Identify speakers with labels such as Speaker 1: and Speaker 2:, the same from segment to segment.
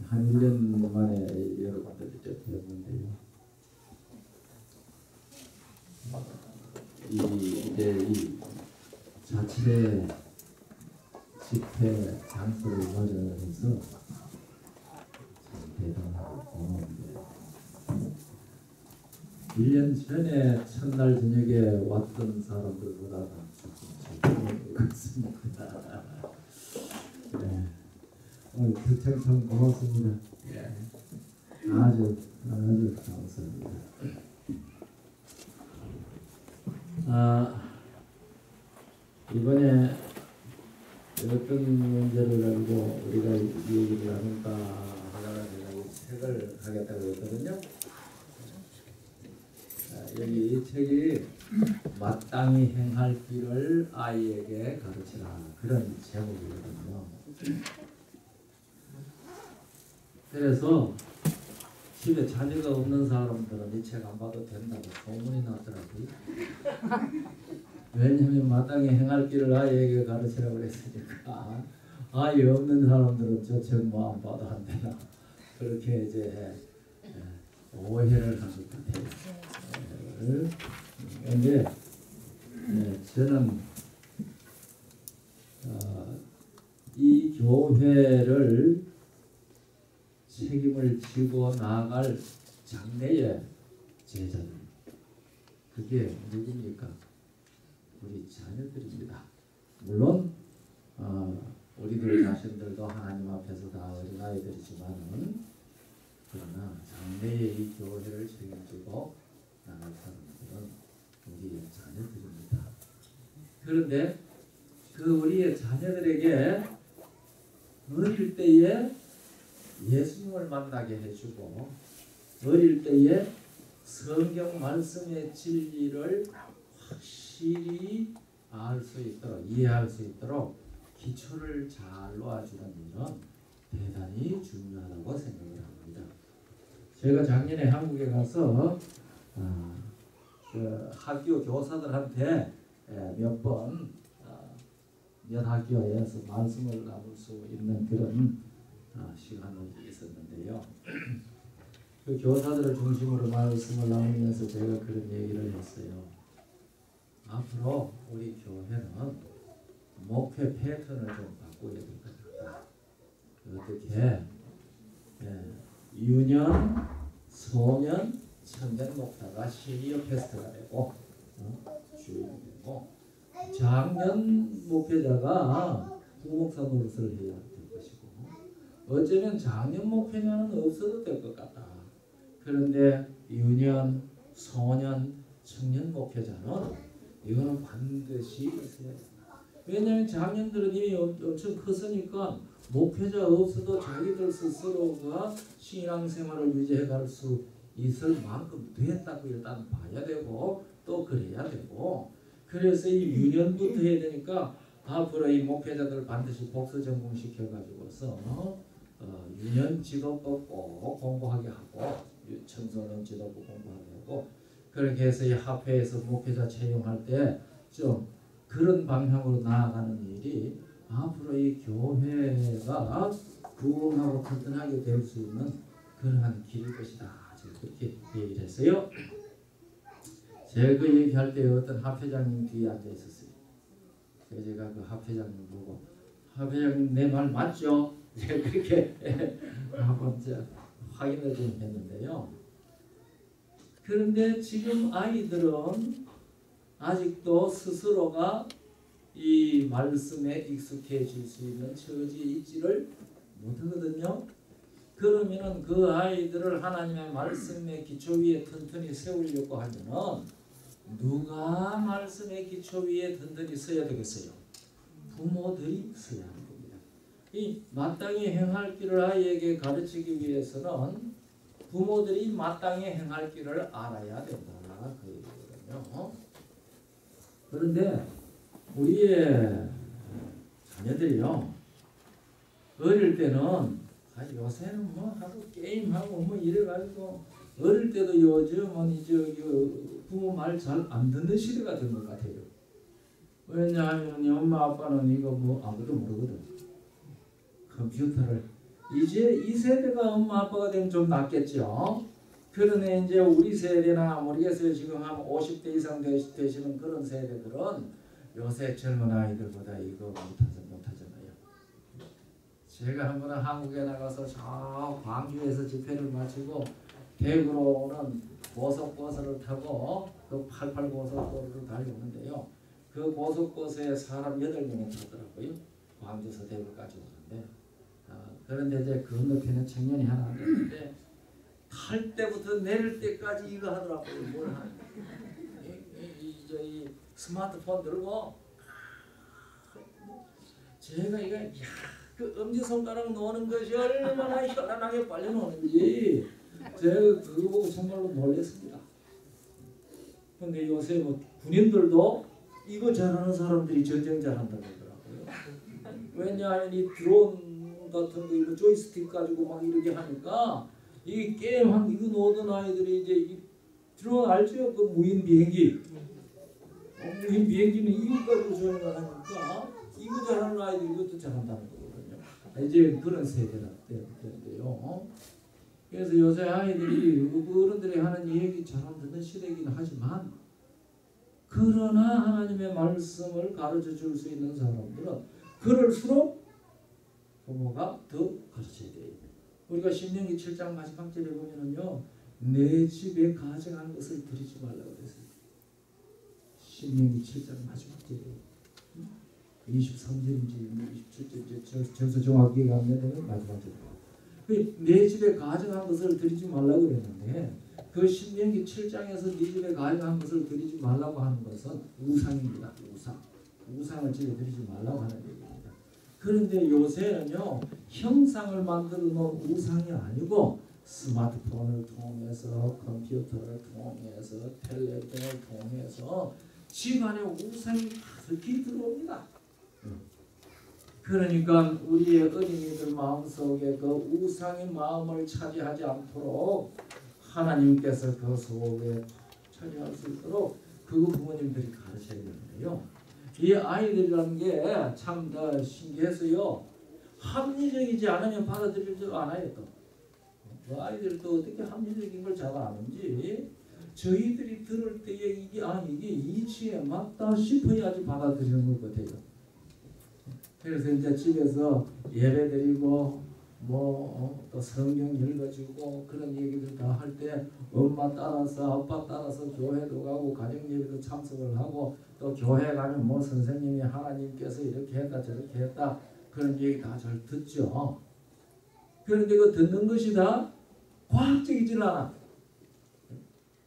Speaker 1: 한 1년 만에 여러분들이 뵙는데요. 이제 자치대 집회 장소를 마련해서 참 대단하고 고마운데 1년 전에 첫날 저녁에 왔던 사람들보다는 조금 같습니다. 네. 오늘 교청 참 고맙습니다. 네. 아주 감사합니다. 이번에 어떤 문제를 가지고 우리가 얘기를 나눌까 하다가 제가 이 책을 하겠다고 했거든요. 여기 이 책이 마땅히 행할 길을 아이에게 가르치라, 그런 제목이거든요. 그래서 집에 자녀가 없는 사람들은 이 책 안 봐도 된다고 소문이 났더라고요. 왜냐하면 마땅히 행할 길을 아이에게 가르치라고 그랬으니까 아이 없는 사람들은 저 책 뭐 안 봐도 안 되나, 그렇게 이제 오해를 한 것 같아요. 그런데 저는 이 교회를 책임을 지고 나아갈 장래의 제자들, 그게 누굽니까? 우리 자녀들입니다. 물론 우리들 자신들도 하나님 앞에서 다 어린아이들이지만은, 그러나 장래의 이 교회를 책임지고 나갈 사람들은 우리의 자녀들입니다. 그런데 그 우리의 자녀들에게 어릴 때에 예수님을 만나게 해주고, 어릴 때에 성경 말씀의 진리를 확실히 알 수 있도록, 이해할 수 있도록 기초를 잘 놓아주는 일은 대단히 중요하다고 생각을 합니다. 제가 작년에 한국에 가서 그 학교 교사들한테 몇 학교에서 말씀을 나눌 수 있는 그런 시간이 있었는데요. 그 교사들을 중심으로 말씀을 나누면서 제가 그런 얘기를 했어요. 앞으로 우리 교회는 목회 패턴을 좀 바꿔야 될 것 같다. 어떻게 유년, 소년, 청년 목사가 시니어 패스트가 되고 주임이 되고, 장년 목회자가 부목사 노릇을 해야 될 것이고, 어쩌면 장년 목회자는 없어도 될 것 같다. 그런데 유년, 소년, 청년 목회자는 이거는 반드시 있어야 된다. 왜냐하면 장년들은 이미 엄청 컸으니까 목회자 없어도 자기들 스스로가 신앙생활을 유지해 갈 수 있을 만큼 됐다고 일단 봐야 되고, 또 그래야 되고, 그래서 이 유년부터 해야 되니까 앞으로 이 목회자들 반드시 복수 전공 시켜가지고서 유년 지도법 꼭 공부하게 하고, 청소년 지도법 공부하게 하고, 그렇게 해서 이 학회에서 목회자 채용할 때 좀 그런 방향으로 나아가는 일이 앞으로 이 교회가 부흥하고 튼튼하게 될 수 있는 그러한 길일 것이다. 제가 그렇게 얘기를 했어요. 제가 그 얘기할 때 어떤 학회장님 뒤에 앉아 있었어요. 제가 그 학회장님 보고, 학회장님 내 말 맞죠? 제가 그렇게 한번 확인을 좀 했는데요. 그런데 지금 아이들은 아직도 스스로가 이 말씀에 익숙해질 수 있는 처지에 있지를 못하거든요. 그러면은 그 아이들을 하나님의 말씀의 기초 위에 튼튼히 세우려고 하면은 누가 말씀의 기초 위에 튼튼히 서야 되겠어요? 부모들이 서야 하는 겁니다. 이 마땅히 행할 길을 아이에게 가르치기 위해서는 부모들이 마땅히 행할 길을 알아야 된다. 그 얘기거든요. 그런데 우리의 자녀들이요, 어릴 때는 요새는 뭐 하고 게임하고 뭐 이래가지고, 어릴 때도 요즘은 이제 부모 말 잘 안 듣는 시대가 된 것 같아요. 왜냐하면 엄마 아빠는 이거 뭐 아무도 모르거든. 컴퓨터를 이제 이 세대가 엄마 아빠가 되면 좀 낫겠죠. 그러네 이제 우리 세대나 모르겠어요. 지금 한 50대 이상 되시는 그런 세대들은 요새 젊은 아이들보다 이거 못하잖아요. 제가 한 번은 한국에 나가서 저 광주에서 집회를 마치고 대구로 오는 고속버스를 타고 그 88 고속도로를 달려오는데요. 그 고속버스에 사람 8명이 타더라고요. 광주에서 대구까지 오는데 그런데 이제 건너편에 청년이 하나 앉았는데 탈 때부터 내릴 때까지 이거 하더라고요. 뭘 하는 이 스마트폰 들고 제가 이거 그 엄지손가락 노는 것이 얼마나 현란하게 빨리 노는지 제가 그거 보고 정말로 놀랐습니다. 근데 요새 뭐 군인들도 이거 잘하는 사람들이 전쟁 잘한다고 그러더라고요. 왜냐하면 이 드론 같은 거 이거 조이스틱 가지고 막 이렇게 하니까 이 게임 한 이거 노던 아이들이 이제 이 드론 알죠? 그 무인 비행기. 무인 비행기는 이거 가지고 조용을 하니까 이거 잘하는 아이들이 이것도 잘한다는 거거든요. 이제 그런 세대가 되는데요. 그래서 요새 아이들이 어른들이 하는 얘기 잘 안 듣는 시대이긴 하지만 그러나 하나님의 말씀을 가르쳐 줄 수 있는 사람들은 그럴수록 부모가 더 가르쳐야 돼요. 우리가 신명기 7장 마지막 절에 보면은요, 내 집에 가정한 것을 드리지 말라고 그랬어요. 신명기 7장 마지막 절에 23절인지 27절인지 저서 정확히 기억 안 나는 마지막 절. 내 집에 가정한 것을 드리지 말라고 그랬는데 그 신명기 7장에서 네 집에 가정한 것을 드리지 말라고 하는 것은 우상입니다. 우상을 집에 드리지 말라고 하는 얘기입니다. 그런데 요새는요, 형상을 만들어 놓은 우상이 아니고 스마트폰을 통해서 컴퓨터를 통해서 텔레비전을 통해서 집안에 우상이 가득히 들어옵니다. 그러니까 우리의 어린이들 마음속에 그 우상의 마음을 차지하지 않도록 하나님께서 그 속에 차지할 수 있도록 그거 부모님들이 가르쳐야 되는데요. 이 아이들이라는 게 참 신기해서요. 합리적이지 않으면 받아들이지 않아요. 또. 그 아이들도 어떻게 합리적인 걸 잘 아는지 저희들이 들을 때에 이게 이치에 맞다 싶어야지 받아들이는 것 같아요. 그래서 이제 집에서 예배드리고 또 성경 읽어주고 그런 얘기들 다 할 때 엄마 따라서 아빠 따라서 교회도 가고 가정예배도 참석을 하고 또 교회 가면 뭐 선생님이 하나님께서 이렇게 했다 저렇게 했다 그런 얘기 다 잘 듣죠. 그런데 그 듣는 것이 다 과학적이질 않아.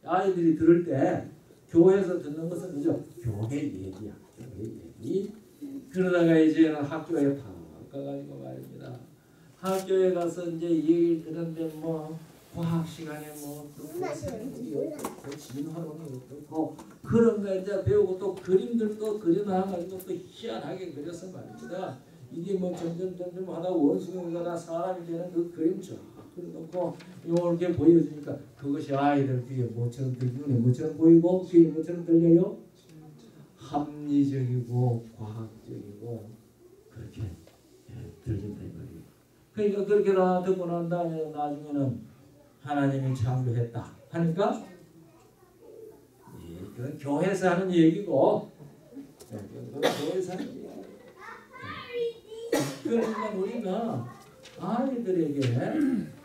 Speaker 1: 아이들이 들을 때 교회에서 듣는 것은 그죠? 교회 얘기야. 교회 얘기. 그러다가 이제는 학교에 다 가가지고 말입니다. 학교에 가서 이제 얘기를 듣는데 뭐 과학 시간에 뭐 생물이 어떻고 진화론이 어떻고 그런 거 이제 배우고 또 그림들도 그려놔가지고 또 희한하게 그려서 말입니다. 이게 뭐 점점 하다 원숭이가 사람이 되는 그 그림 쫙 그려놓고 이렇게 보여주니까 그것이 아이들 귀에 뭐처럼 눈에 뭐처럼 보이고 귀에 뭐처럼 들려요? 합리적이고 과학적이고 그렇게 들린다 이 말이에요. 그러니까 그렇게 다 듣고 난 다음에 나중에는 하나님이 창조했다 하니까 그건 교회에서 하는 얘기고 그건 교회에서 하는 얘기고 그러니까 우리가 아이들에게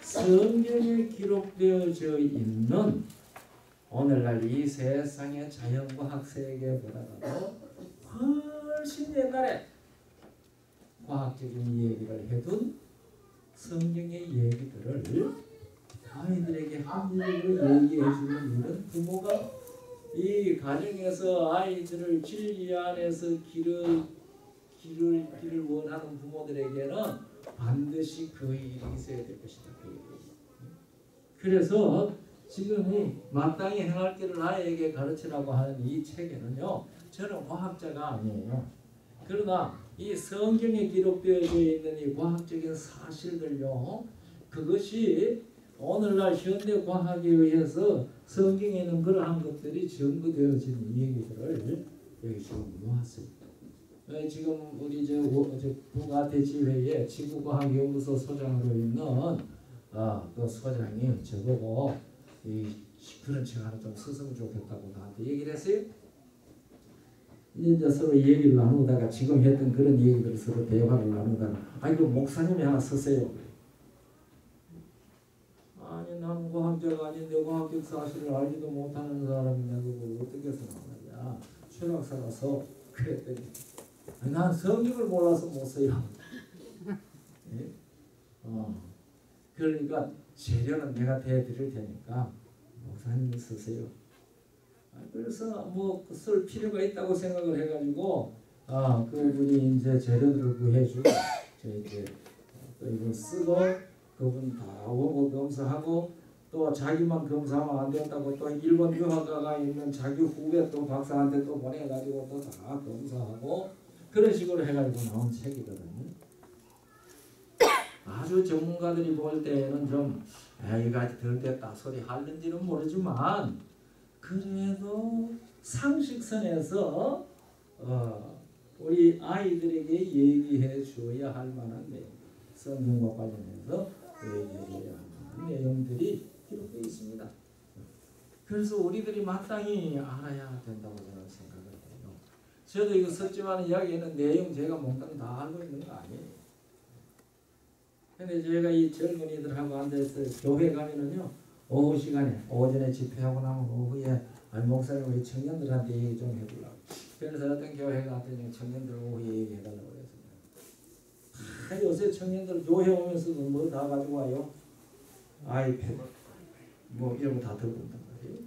Speaker 1: 성경에 기록되어져 있는 오늘날 이 세상의 자연과학 세계보다도 훨씬 옛날에 과학적인 얘기를 해둔 성경의 얘기들을 아이들에게 합리적으로 얘기해주는 일은 부모가 이 가정에서 아이들을 진리 안에서 길을 원하는 부모들에게는 반드시 그 일이 있어야 될 것이다. 그래서 지금 이 마땅히 행할 길을 아이에게 가르치라고 하는 이 책에는요, 저는 과학자가 아니에요. 그러나 이 성경에 기록되어져 있는 이 과학적인 사실들요, 그것이 오늘날 현대 과학에 의해서 성경에 있는 그러한 것들이 증거되어진 얘기들을 여기 지금 모았습니다. 지금 우리 저 국가대지회의 지구과학연구소 소장으로 있는 그 소장이 저보고 그런 책 하나 좀 썼으면 좋겠다고 나한테 얘기를 했어요. 이제 서로 얘기를 나누다가 지금 했던 그런 얘기들을 서로 대화를 나누다가 그 목사님이 하나 썼어요. 아니 난 과학자가 아닌데 과학적 사실을 알지도 못하는 사람이 그걸 어떻게 생각하냐. 철학사라서 그랬더니 난 성경을 몰라서 못 써요. 예? 그러니까 재료는 내가 대드릴 테니까 목사님이 쓰세요. 그래서 뭐 쓸 필요가 있다고 생각을 해가지고 그분이 이제 재료들을 구해주고 이제 이걸 쓰고 그분 다 원고 검사하고 또 자기만 검사하면 안 된다고 또 일본 유학가가 있는 자기 후배 또 박사한테 또 보내가지고 또 다 검사하고 그런 식으로 해가지고 나온 책이거든요. 아주 전문가들이 볼 때는 좀 이거 아직 덜 됐다 소리 하는지는 모르지만 그래도 상식선에서 우리 아이들에게 얘기해 줘야 할 만한 내용, 성경과 관련해서 얘기해야 할 만한 내용들이 기록되어 있습니다. 그래서 우리들이 마땅히 알아야 된다고 저는 생각을 해요. 저도 이거 썼지만 여기에는 내용 제가 몽땅 다 알고 있는 거 아니에요. 근데 제가 이 젊은이들하고 앉아서 교회 가면은요, 오후 시간에 오전에 집회하고 나면 오후에 목사님 우리 청년들한테 얘기 좀 해보려고. 그래서 어떤 교회 갔더니 청년들 오후에 얘기해달라고 그랬습니다. 요새 청년들 교회 오면서도 뭐 다 가지고 와요? 아이패드 뭐 이런 거 다 들고 온단 말이에요.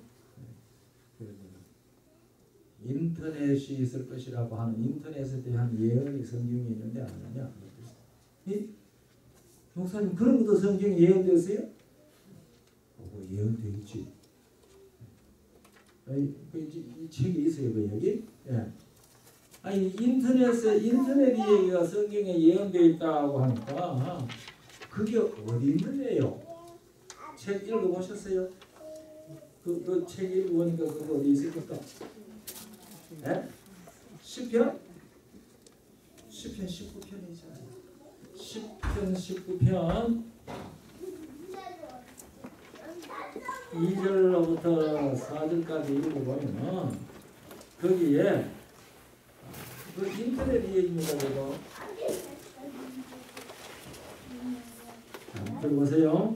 Speaker 1: 그래서 인터넷이 있을 것이라고 하는 인터넷에 대한 예언이 성경에 있는데 아니냐? 목사님 그런 것도 성경에 예언되었어요? 예언되어 있지. 이 책이 있어요, 그 여기. 예. 아니 인터넷 얘기가 성경에 예언되어 있다고 하니까 그게 어디 있는데요? 책 읽어보셨어요? 그 책 읽어보니까 그거 어디 있습니까? 예? 시편 19편이잖아요. 10편 19편 2절로부터 4절까지 읽어보면 거기에 그 인터넷 얘기입니다. 이거 들어보세요.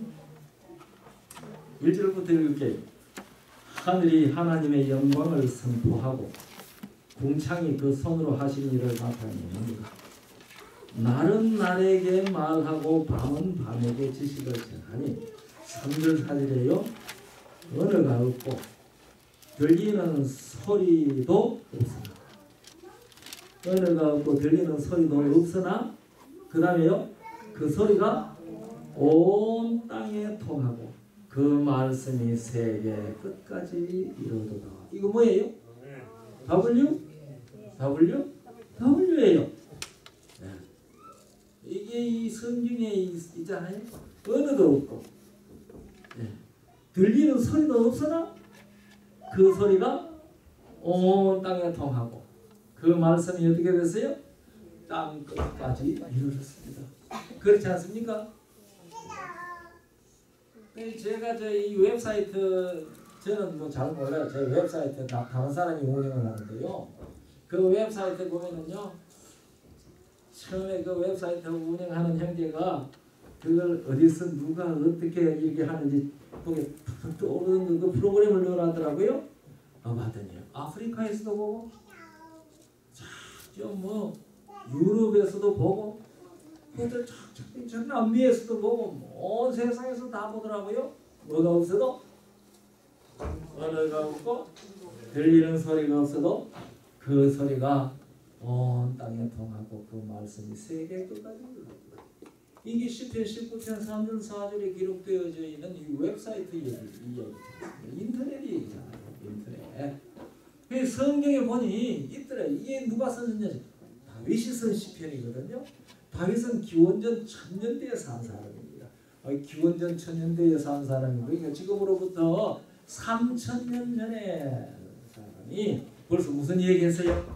Speaker 1: 1절부터 읽을게요. 하늘이 하나님의 영광을 선포하고 궁창이 그 손으로 하신 일을 나타내느니라. 날은 날에게 말하고 밤은 밤에게 지식을 전하니 3절 4절에요. 언어가 없고 들리는 소리도 없으나 언어가 없고 들리는 소리도 없으나 그 다음에요. 그 소리가 온 땅에 통하고 그 말씀이 세계 끝까지 이르도다. 이거 뭐예요? W? W예요. 이게 이 성경에 있잖아요. 언어도 없고 들리는 소리도 없으나 그 소리가 온 땅에 통하고 그 말씀이 어떻게 됐어요? 땅 끝까지 이르렀습니다. 그렇지 않습니까? 제가 이 웹사이트 저는 뭐 잘 몰라요. 제 웹사이트 다른 사람이 운영을 하는데요. 그 웹사이트 보면은요. 처음에 그 웹사이트 운영하는 형제가 그걸 어디서 누가 어떻게 이렇게 하는지 거기에 떠오르는 그 프로그램을 넣어놨더라고요. 봤더니 아프리카에서도 보고 좀 뭐 유럽에서도 보고 그들 저 남미에서도 보고 온 세상에서 다 보더라고요. 뭐가 없어도 언어가 없고 들리는 소리가 없어도 그 소리가 온 땅에 통하고 그 말씀이 세계 끝까지 이르렀다. 이게 10편 19편 3절 4절에 기록되어져 있는 이 웹사이트 얘기, 인터넷 얘기잖아요. 인터넷. 성경에 보니 있더라. 이게 누가 썼느냐? 다윗이 쓴 시편이거든요. 다윗은 기원전 1000년대에 산 사람입니다. 기원전 1000년대에 산 사람이고, 그러니까 지금으로부터 3000년 전에 사람이 벌써 무슨 얘기했어요?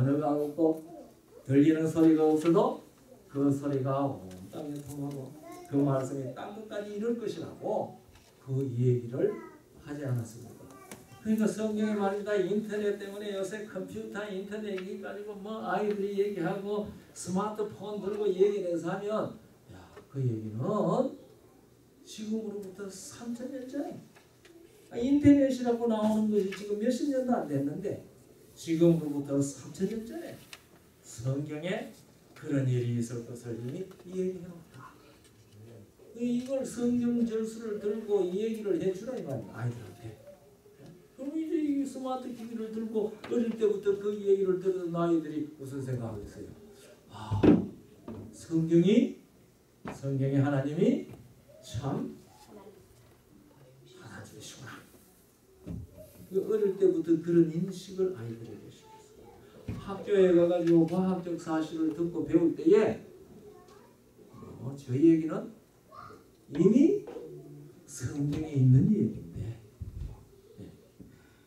Speaker 1: 언어가 없고 들리는 소리가 없어도 그 소리가 온 땅에 통하고 그 말씀이 땅끝까지 이룰 것이라고 그 얘기를 하지 않았습니까? 그러니까 성경에 말입니다. 인터넷 때문에 요새 컴퓨터 인터넷 얘기 가지고 뭐 아이들이 얘기하고 스마트폰 들고 얘기해서 하면 야, 그 얘기는 지금으로부터 3,000년 전에 인터넷이라고 나오는 것이 지금 몇십 년도 안 됐는데 지금으로부터 3,000년 전에 성경에 그런 일이 있을 것을 이미 얘기해놓다. 이걸 성경 절수를 들고 이 얘기를 해주라 이 말이야 아이들한테. 그럼 이제 이 스마트 기기를 들고 어릴 때부터 그 얘기를 들은 아이들이 무슨 생각하겠어요? 아, 성경에 하나님이 참 하나님이시구나. 어릴 때부터 그런 인식을 아이들에게 시켰어요. 학교에 가가지고 과학적 사실을 듣고 배울 때에 저 얘기는 이미 성경에 있는 얘기인데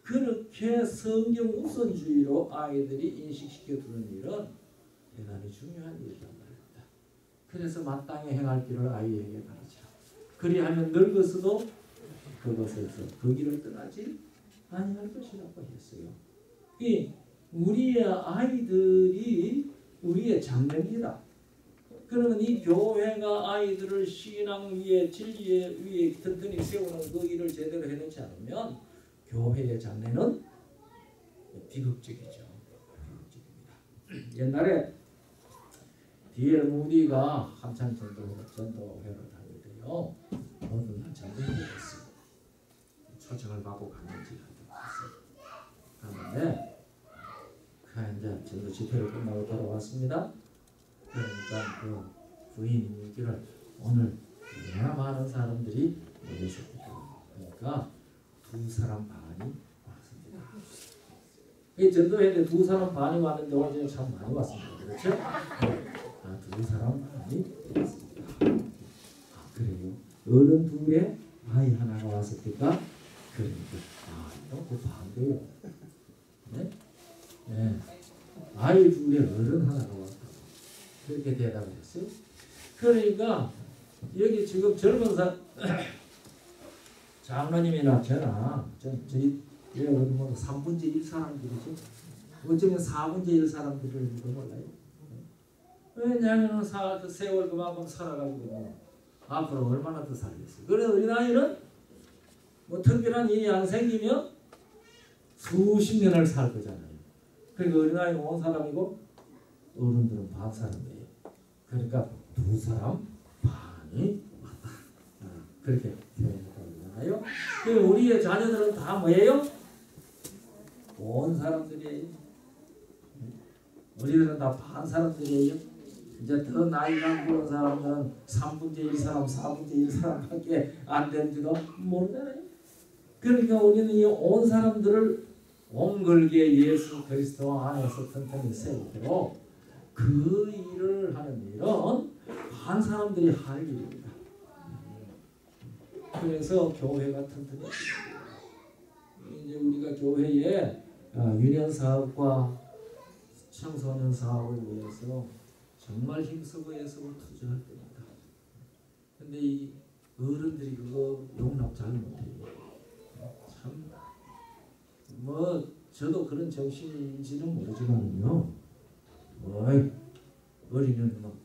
Speaker 1: 그렇게 성경 우선주의로 아이들이 인식시켜 두는 일은 대단히 중요한 일이란 말입니다. 그래서 마땅히 행할 길을 아이에게 가르치라. 그리하면 늙어서도 그것에서 그 길을 떠나지 아니할 것이라고 했어요. 우리의 아이들이 우리의 장래입니다. 그러면 이 교회가 아이들을 신앙 위에 진리에 위에 튼튼히 세우는 그 일을 제대로 해놓지 않으면 교회의 장래는 비극적이죠. 비극적입니다. 옛날에 D.L. 무디가 한참 전도회를 다닐 때요. 어느 날 전도회를 했어요. 초청을 받고 갔는지 갔는데 이제 전도 집회를 끝나고 돌아왔습니다. 그러니까 그 부인이 있기를 오늘 얼마나 많은 사람들이 모여셨겠다. 그러니까 2사람 반이 왔습니다. 이 전도회에 2사람 반이 왔는데 오늘 참 많이 왔습니다. 그렇죠? 2사람 반이 왔습니다. 그래요. 어른 2에 아이 하나가 왔을까? 그러니까 그 반대요. 네? 네. 아이 2에 어른 하나가 왔다. 그렇게 대답을 했어요. 그러니까 여기 지금 젊은 장로님이나 저희 모두 3분의 1 사람들이죠. 어쩌면 4분의 1 사람들일지도 몰라요. 왜냐하면 그 세월 그만큼 살아가지고 앞으로 얼마나 더 살겠어요. 그래서 우리 나이는 뭐 특별한 일이 안 생기면 수십 년을 살 거잖아요. 그러니까 우리 나이는 온 사람이고 어른들은 반 사람이에요. 그러니까 2사람 반이 왔다. 그렇게 표현하잖아요. 우리의 자녀들은 다 뭐예요? 온 사람들이에요. 우리들은 다 반 사람들이에요. 이제 더 나이가 먹은 사람은 3분의 1 사람, 4분의 1 사람밖에 안 된지도 모르잖아요. 그러니까 우리는 이 온 사람들을 온걸게 예수 그리스도 안에서 튼튼히 세우도록 그 일을 하는 일은 반 사람들이 할 일입니다. 그래서 교회가 튼튼히 이제 우리가 교회에 유년 사업과 청소년 사업을 위해서 정말 힘쓰고 애쓰고 투자할 겁니다. 근데 이 어른들이 그거 용납 잘 못해요. 참 뭐 저도 그런 정신인지는 모르지만요. 어린이는 뭐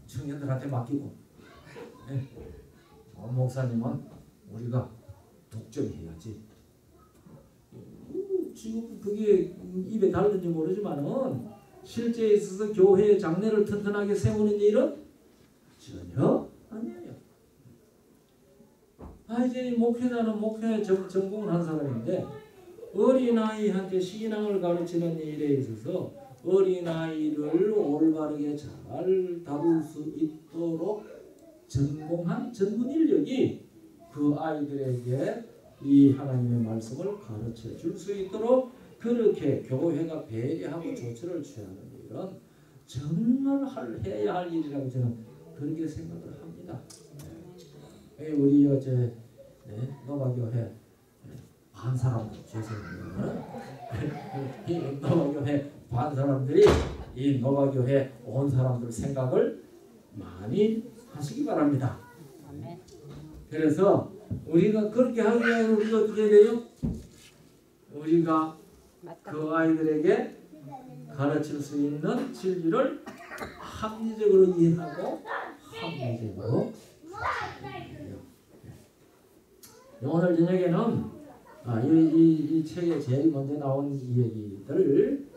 Speaker 1: 청년들한테 맡기고 목사님은 우리가 독점해야지. 지금 그게 입에 달는지 모르지만은 실제에 있어서 교회의 장래를 튼튼하게 세우는 일은 전혀 아니에요. 이제 목회자는 목회 전공을 한 사람인데 어린아이한테 신앙을 가르치는 일에 있어서 어린아이를 올바르게 잘 다룰 수 있도록 전공한 전문 인력이 그 아이들에게 이 하나님의 말씀을 가르쳐 줄 수 있도록 그렇게 교회가 배려하고 조처를 취하는 일은 정말 해야 할 일이라고 저는 그렇게 생각을 합니다. 우리 어제 노바교회 반 사람들 죄송해요. 이 노바교회 반 사람들이 이 노바교회 온 사람들 생각을 많이 하시기 바랍니다. 그래서 우리가 그렇게 하기 위해 우리가 어떻게 돼요? 우리가 그 아이들에게 가르칠 수 있는 진리를 합리적으로 이해하고 합리적으로 오늘 저녁에는 이 책에 제일 먼저 나온 이 얘기들을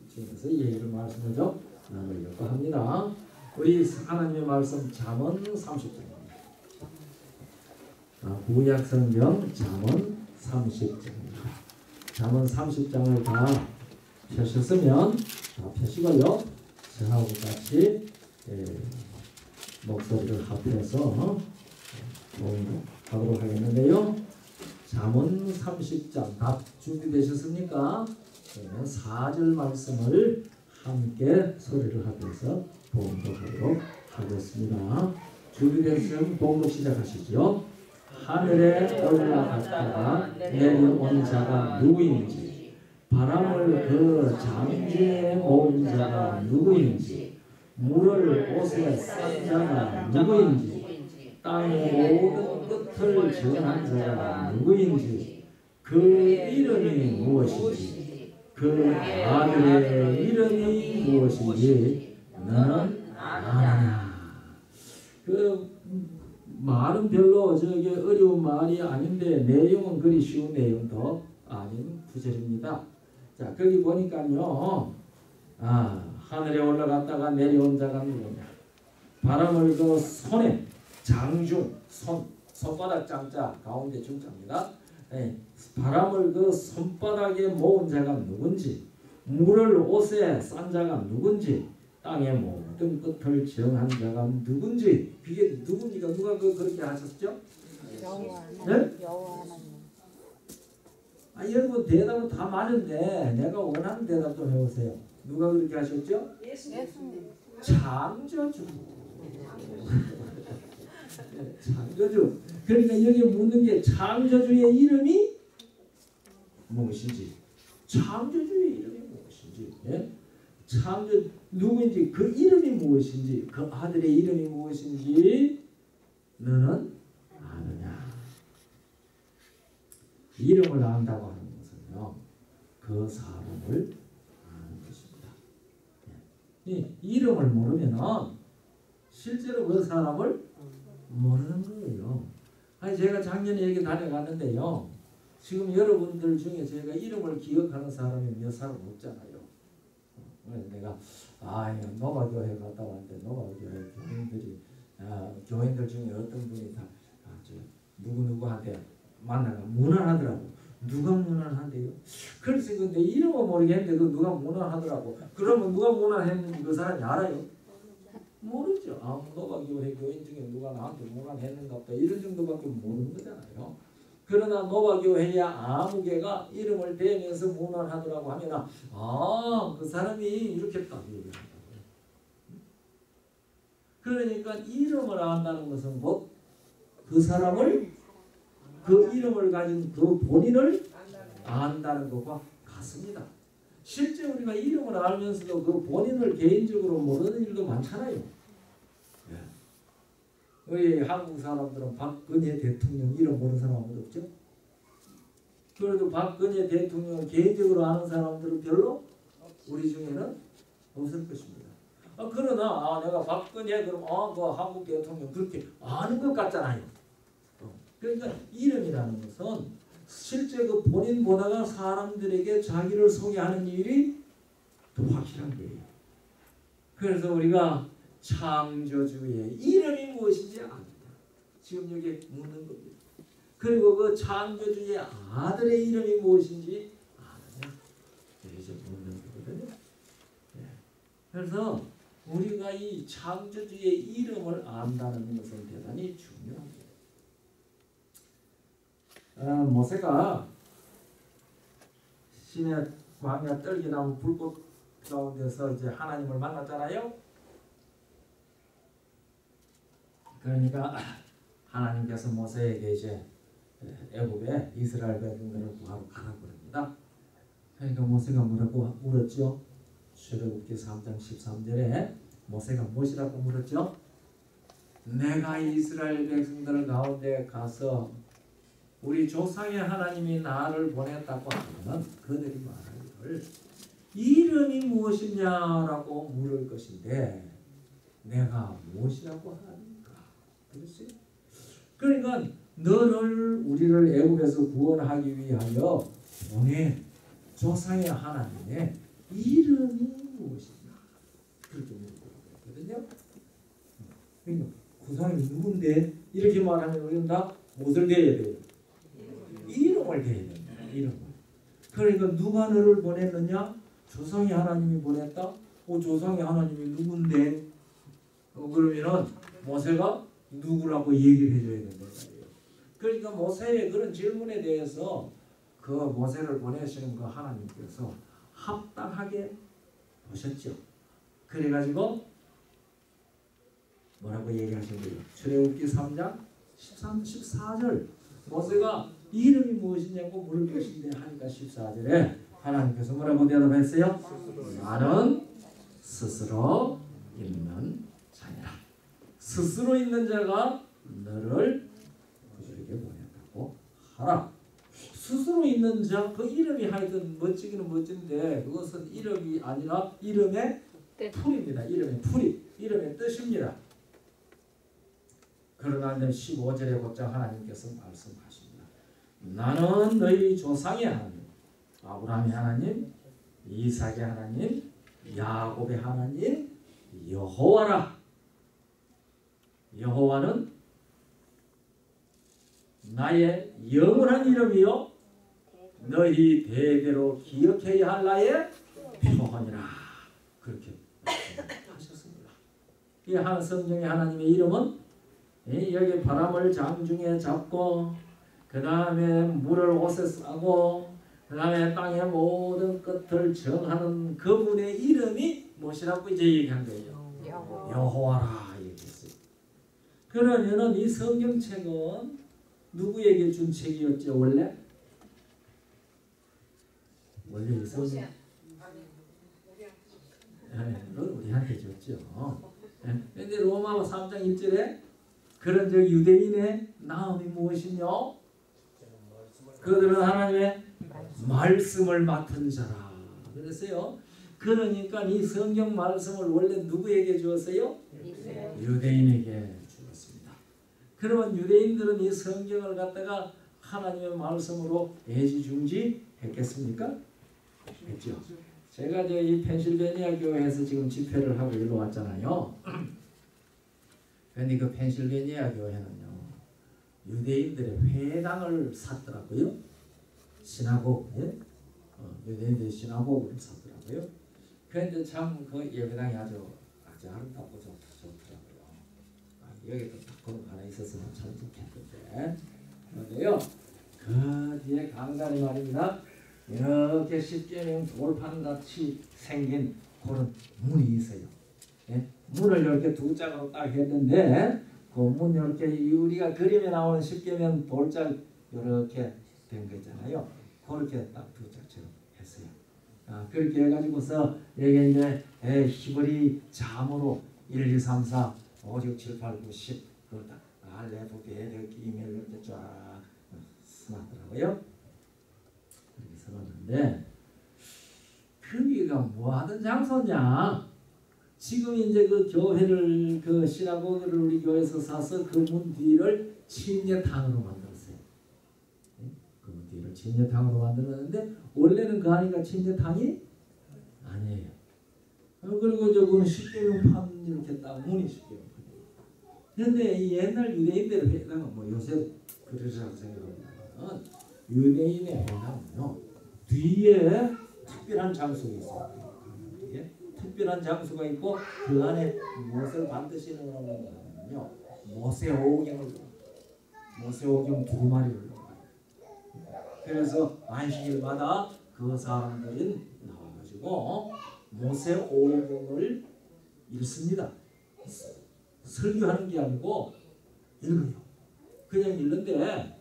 Speaker 1: 지금서 얘기를 말씀을 좀 나누려고 합니다. 우리 하나님의 말씀 잠언 30장입니다. 구약성경 잠언 30장입니다. 잠언 30장을 다 펴셨으면 다 펴시고요. 저하고 같이 목소리를 합해서 하도록 하겠는데요. 잠언 30장 다 준비되셨습니까? 그러면 4절 말씀을 함께 소리를 합해서 봉독하도록 하겠습니다. 준비되셨으면 봉독 시작하시죠. 하늘에 올라갔다가 내려온 자가 누구인지, 바람을 그 장주에 모은 자가 누구인지, 물을 옷에 싼 자가 누구인지, 땅의 모든 끝을 정한 자가 누구인지, 그 이름이 무엇인지, 그 아들의 이름이 무엇인지 너는 아느냐. 그 말은 별로 저게 어려운 말이 아닌데 내용은 그리 쉬운 내용도 아닌 구절입니다. 자, 거기 보니까요. 하늘에 올라갔다가 내려온 자가 누구냐. 바람을 그 손에 장중, 손바닥 장자 가운데 중자입니다. 바람을 그 손바닥에 모은 자가 누군지, 물을 옷에 싼 자가 누군지, 땅의 모든 끝을 정한 자가 누군지. 그게 누굽니까? 누가 그렇게 하셨죠? 네? 여러분 대답은 다 많은데 내가 원하는 대답 좀 해보세요. 누가 그렇게 하셨죠? 예수님. 창조주. 창조주. 그러니까 여기 묻는 게 창조주의 이름이 무엇인지, 창조주의 이름이 무엇인지, 창조 누구인지, 그 이름이 무엇인지, 그 아들의 이름이 무엇인지 너는 아느냐. 이름을 안다고 하는 것은요, 그 사람을 아는 것입니다. 이 이름을 모르면은 실제로 그 사람을 모르는 거예요. 제가 작년에 여기 다녀갔는데요, 지금 여러분들 중에 제가 이름을 기억하는 사람이 몇 사람 없잖아요. 내가 노바교회 갔다 왔는데 노바교회 교인들 중에 어떤 분이 다 누구누구한테 만나가 무난하더라고. 누가 무난한데요? 그래서 근데 이름은 모르겠는데 그 누가 무난하더라고. 그러면 누가 무난했는지 그 사람이 알아요? 모르죠. 노바교회 교인 중에 누가 나한테 무난했는가 보다 이런 정도밖에 모르는 거잖아요. 그러나 노바교회야 아무 개가 이름을 대면서 무난하더라고 하면 그 사람이 이렇게 딱 얘기한다고요. 그러니까 이름을 안다는 것은 곧 그 사람을, 그 이름을 가진 그 본인을 안다는 것과 같습니다. 실제 우리가 이름을 알면서도 그 본인을 개인적으로 모르는 일도 많잖아요. 우리 한국 사람들은 박근혜 대통령 이름 모르는 사람은 없죠? 그래도 박근혜 대통령을 개인적으로 아는 사람들은 별로 우리 중에는 없을 것입니다. 그러나 내가 박근혜 그럼 그 한국 대통령 그렇게 아는 것 같잖아요. 그러니까 이름이라는 것은 실제 그 본인보다가 사람들에게 자기를 소개하는 일이 더 확실한 거예요. 그래서 우리가 창조주의 이름이 무엇인지 압니다. 지금 여기 묻는 겁니다. 그리고 그 창조주의 아들의 이름이 무엇인지 아느냐. 이제 묻는 거거든요. 그래서 우리가 이 창조주의 이름을 안다는 것은 대단히 중요합니다. 모세가 시내 광야 떨기나무 불꽃 가운데서 이제 하나님을 만났잖아요. 그러니까 하나님께서 모세에게 이제 애굽에 이스라엘 백성들을 구하러 가라고 그럽니다. 그러니까 모세가 뭐라고 물었죠? 출애굽기 3장 13절에 모세가 무엇이라고 물었죠? 내가 이스라엘 백성들 가운데 가서 우리 조상의 하나님이 나를 보냈다고 하면 그들이 말하기를 이름이 무엇이냐라고 물을 것인데 내가 무엇이라고 하는가? 그렇지? 그러니까 너를 우리를 애굽에서 구원하기 위하여 보낸 조상의 하나님의 이름이 무엇이냐? 그렇게 물어보거든요. 그러니까 그 사람이 누군데? 이렇게 말하면 우리는 다 무엇을 대해야 돼요? 이름을 대해야 됩니다. 이름을. 그러니까 누가 너를 보냈느냐? 조상의 하나님이 보냈다? 조상의 하나님이 누군데? 그러면은 모세가 누구라고 얘기를 해줘야 된다. 그러니까 모세의 그런 질문에 대해서 그 모세를 보내시는 그 하나님께서 합당하게 보셨죠. 그래가지고 뭐라고 얘기하신 거예요? 출애굽기 3장 13, 14절 모세가 이름이 무엇이냐고 물을 것인데 하니까 14절에 하나님께서 뭐라고 대답했어요? 나는 스스로 있는 자니라. 스스로 있는 자가 너를 그들에게 보냈다고 하라. 스스로 있는 자, 그 이름이 하여튼 멋지기는 멋진데 그것은 이름이 아니라 이름의 풀입니다. 이름의 풀이, 이름의 뜻입니다. 그러나 15절에 곧장 하나님께서 말씀하십니다. 나는 너희 조상의 하나님, 아브라함의 하나님, 이삭의 하나님, 야곱의 하나님, 여호와라. 여호와는 나의 영원한 이름이요 너희 대대로 기억해야 할 나의 표현이라. 그렇게 하셨습니다. 이 성경의 하나님의 이름은 여기 바람을 장중에 잡고 그 다음에 물을 옷에 싸고 그 다음에 땅의 모든 끝을 정하는 그분의 이름이 무엇이라고 이제 얘기한 거예요. 여호와라 얘기했어요. 그러면은 이 성경책은 누구에게 준 책이었죠 원래? 원래 이 성경 우리한테 줬죠. 그런데 로마 3장 1절에 그런 즉 유대인의 나음이 무엇이냐? 그들은 하나님의 말씀을 맡은 자라. 그랬어요. 그러니까 이 성경 말씀을 원래 누구에게 주었어요? 유대인에게 주었습니다. 그러면 유대인들은 이 성경을 갖다가 하나님의 말씀으로 애지중지했겠습니까? 했죠. 제가 이 펜실베니아 교회에서 지금 집회를 하고 일로 왔잖아요. 그런데 그 펜실베니아 교회는요, 유대인들의 회당을 샀더라고요. 시나고그, 예? 유대인들의 시나고그를 샀더라고요. 그런데 참 그 예배당이 아주 아름답고 좋더라고요. 여기도 딱 그런 거 하나 있었으면 참 좋겠는데. 그런데요, 그 뒤에 강단이 말입니다. 이렇게 십계명 돌판같이 생긴 그런 문이 있어요. 예? 문을 이렇게 두 짝으로 딱 했는데 그 문 이렇게 우리가 그림에 나오는 십계명 돌짝 이렇게 된 거 있잖아요. 그렇게 딱 두 짝처럼 했어요. 그렇게 해가지고서 여기 이제 히브리 자문으로 1, 2, 3, 4, 5, 6, 7, 8, 9, 10 그걸 딱 알레프, 베르, 기멜 이렇게 쫙 써놨더라고요. 그렇게 써놨는데 거기가 뭐 하던 장소냐? 지금 이제 그 교회를 그 시나고그를 우리 교회에서 사서 그 문 뒤를 침례탕으로 만들었어요. 그 문 뒤를 침례탕으로 만들었는데 원래는 그 안이가 침례탕이 아니에요. 그리고 저거는 십계명판 이렇게 딱 문이 십계명판. 그런데 이 옛날 유대인들의 회당은 뭐 요새 그러시라고 생각합니다. 유대인의 회당은요 뒤에 특별한 장소가 있어요. 특별한 장소가 있고 그 안에 무엇을 반드시 넣으면요 모세오경을 모세오경 2마리를 넣어요. 그래서 안식일마다 그 사람들이 나와가지고 모세오경을 읽습니다. 설교하는 게 아니고 읽어요. 그냥 읽는데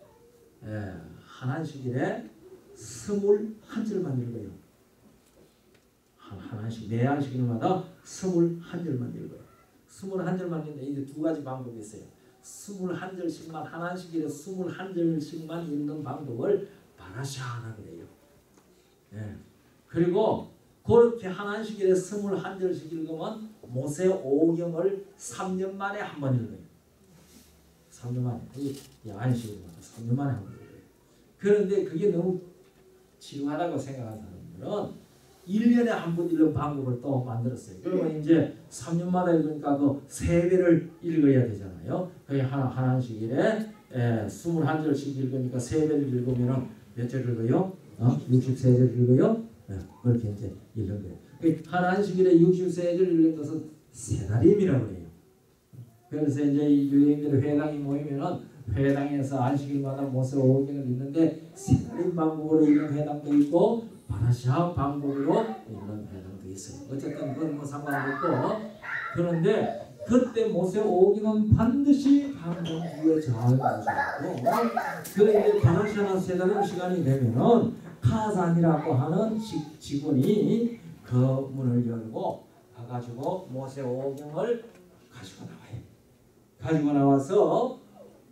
Speaker 1: 한 안식일에 21절만 읽어요. 한 안식, 매 안식일마다 21절만 읽어요. 21절만 읽는데 이제 두 가지 방법이 있어요. 21절씩만 한 안식일에 21절씩만 읽는 방법을 바라샤라 그래요. 그리고 그렇게 한 안식일에 21절씩 읽으면 모세오경을 3년 만에 한 번 읽어요. 3년 만에. 이 안식일마다 3년 만에 한 번 읽어요. 그런데 그게 너무 지루하다고 생각하는 사람들은 1년에 한 번 읽는 방법을 또 만들었어요. 그러면 이제 3년마다 읽으니까 그 3배를 읽어야 되잖아요. 그게 한 안식일에 21절씩 읽으니까 3배를 읽으면 몇 절 읽어요? 63절 읽어요? 그렇게 이제 읽는 거예요. 한 안식일에 63절 읽는 것은 세다림이라고 해요. 그래서 이제 유대인들의 회당이 모이면은 회당에서 안식일마다 모세오경을 읽는데 세다림 방법으로 읽는 회당도 있고 바라샤 방법으로 읽는 회당도 있어요. 어쨌든 그건 뭐 상관없고, 그런데 그때 모세오경은 반드시 방법 위에 잘 가셔고, 그런데 바라샤나 세다림 시간이 되면은 카산이라고 하는 직원이 그 문을 열고 가가지고 모세오경을 가지고 나와요. 가지고 나와서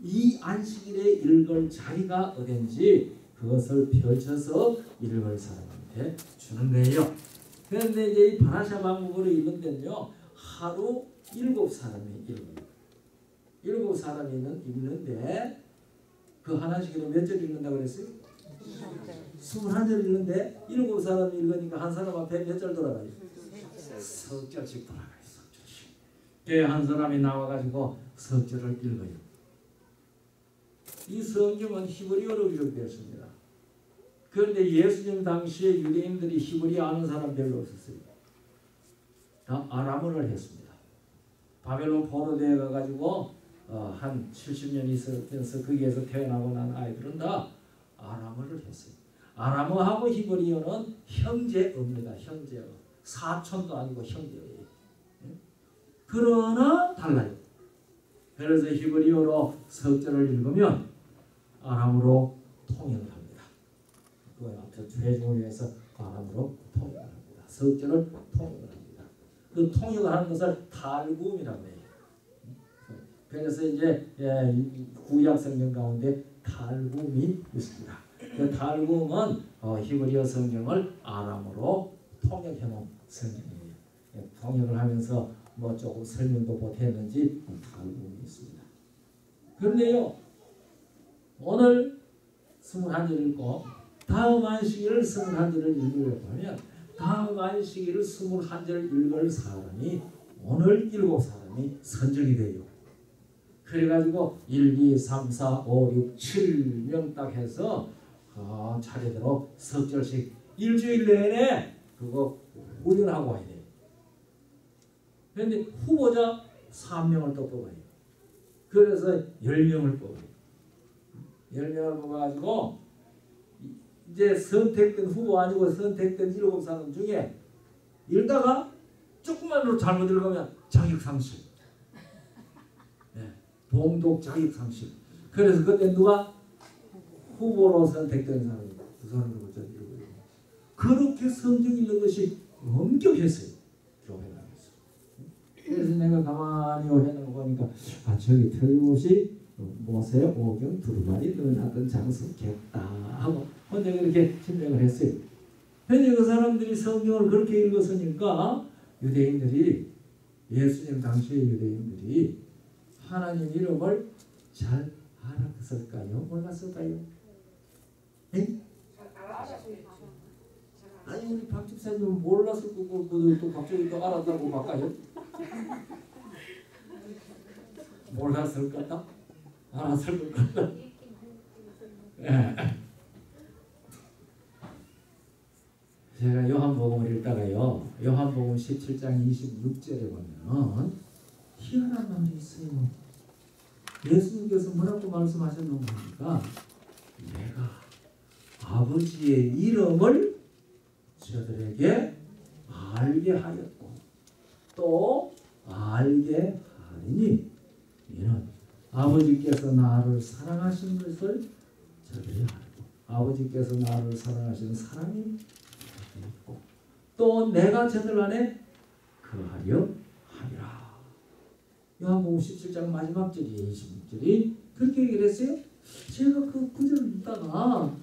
Speaker 1: 이 안식일에 읽을 자리가 어딘지 그것을 펼쳐서 읽을 사람한테 주는 거예요. 그런데 이제 이 바라샤 방법으로 읽는 데는요, 하루 7사람이 읽어요. 7사람이 읽는데 그 한 안식일에 몇 절 읽는다고 그랬어요? 21절 읽는데 7사람이 읽으니까 한 사람 앞에 몇 절 돌아가요? 석절씩 돌아가요. 석절씩. 한 사람이 나와가지고 석절을 읽어요. 이 성경은 히브리어로 기록되었습니다. 그런데 예수님 당시에 유대인들이 히브리어 아는 사람 별로 없었어요. 다 아람어를 했습니다. 바벨론 포로대에 가가지고 한 70년 있으면서 거기에서 태어나고 난 아이들은 다 아람어를 했어요. 아람어하고 히브리어는 형제어입니다. 형제어. 사촌도 아니고 형제어예요. 그러나 달라요. 그래서 히브리어로 석절을 읽으면 아람어로 통역을 합니다. 그 앞서 회중을 위해서 아람어로 통역을 합니다. 석절을 통역을 합니다. 그 통역을 하는 것을 탈굼이라고 해요. 그래서 이제 구약 성경 가운데 탈굼이 있습니다. 그 탈굼은 히브리어 성경을 아람어로 통역해 놓은 성경이에요. 통역을 하면서 뭐 조금 설명도 못했는지 탈굼이 있습니다. 그런데요, 오늘 21절 읽고 다음 안식일을 21절을 읽으려고 하면 다음 안식일을 21절 읽을 사람이 오늘 7사람이 선정이 돼요. 그래가지고 1, 2, 3, 4, 5, 6, 7명 딱 해서 차례대로 석절씩 일주일 내내 그거 훈련하고 와야 돼요. 그런데 후보자 3명을 또 뽑아요. 그래서 10명을 뽑아요. 10명을 뽑아가지고 이제 선택된 후보 아니고 선택된 7사람 중에 읽다가 조금만 잘못 읽으면 자격상실. 봉독 자격상실. 그래서 그때 누가 후보로 선택된 사람이 그 사람을 먼저 읽어요. 그렇게 성경 읽는 것이 엄격했어요. 교회당에서. 그래서 내가 가만히 해놓고 보니까 저기 틀림없이 모세오경 두루마리 넣어놨던 장수겠다 하고 혼자 그렇게 짐작을 했어요. 근데 그 사람들이 성경을 그렇게 읽었으니까 유대인들이, 예수님 당시의 유대인들이 하나님 이름을 잘 알았을까요? 몰랐을까요? 에? 아니 우리 박 집사님은 몰랐을 거고 또 갑자기 또 알았다고 바꿔요? 몰랐을 거다? 알았을 거다? 제가 요한복음을 읽다가요, 요한복음 17장 26절에 보면 희한한 말이 있어요. 예수님께서 뭐라고 말씀하셨는가 하니까 내가 아버지의 이름을 저들에게 알게 하였고 또 알게 하리니 이는 아버지께서 나를 사랑하신 것을 그래야 하고 아버지께서 나를 사랑하시는 사랑이 있고 또 내가 저들 안에 거하려 하리라. 요한복음 17장 마지막 절이 26절이 그렇게 얘기를 했어요. 제가 그 구절을 읽다가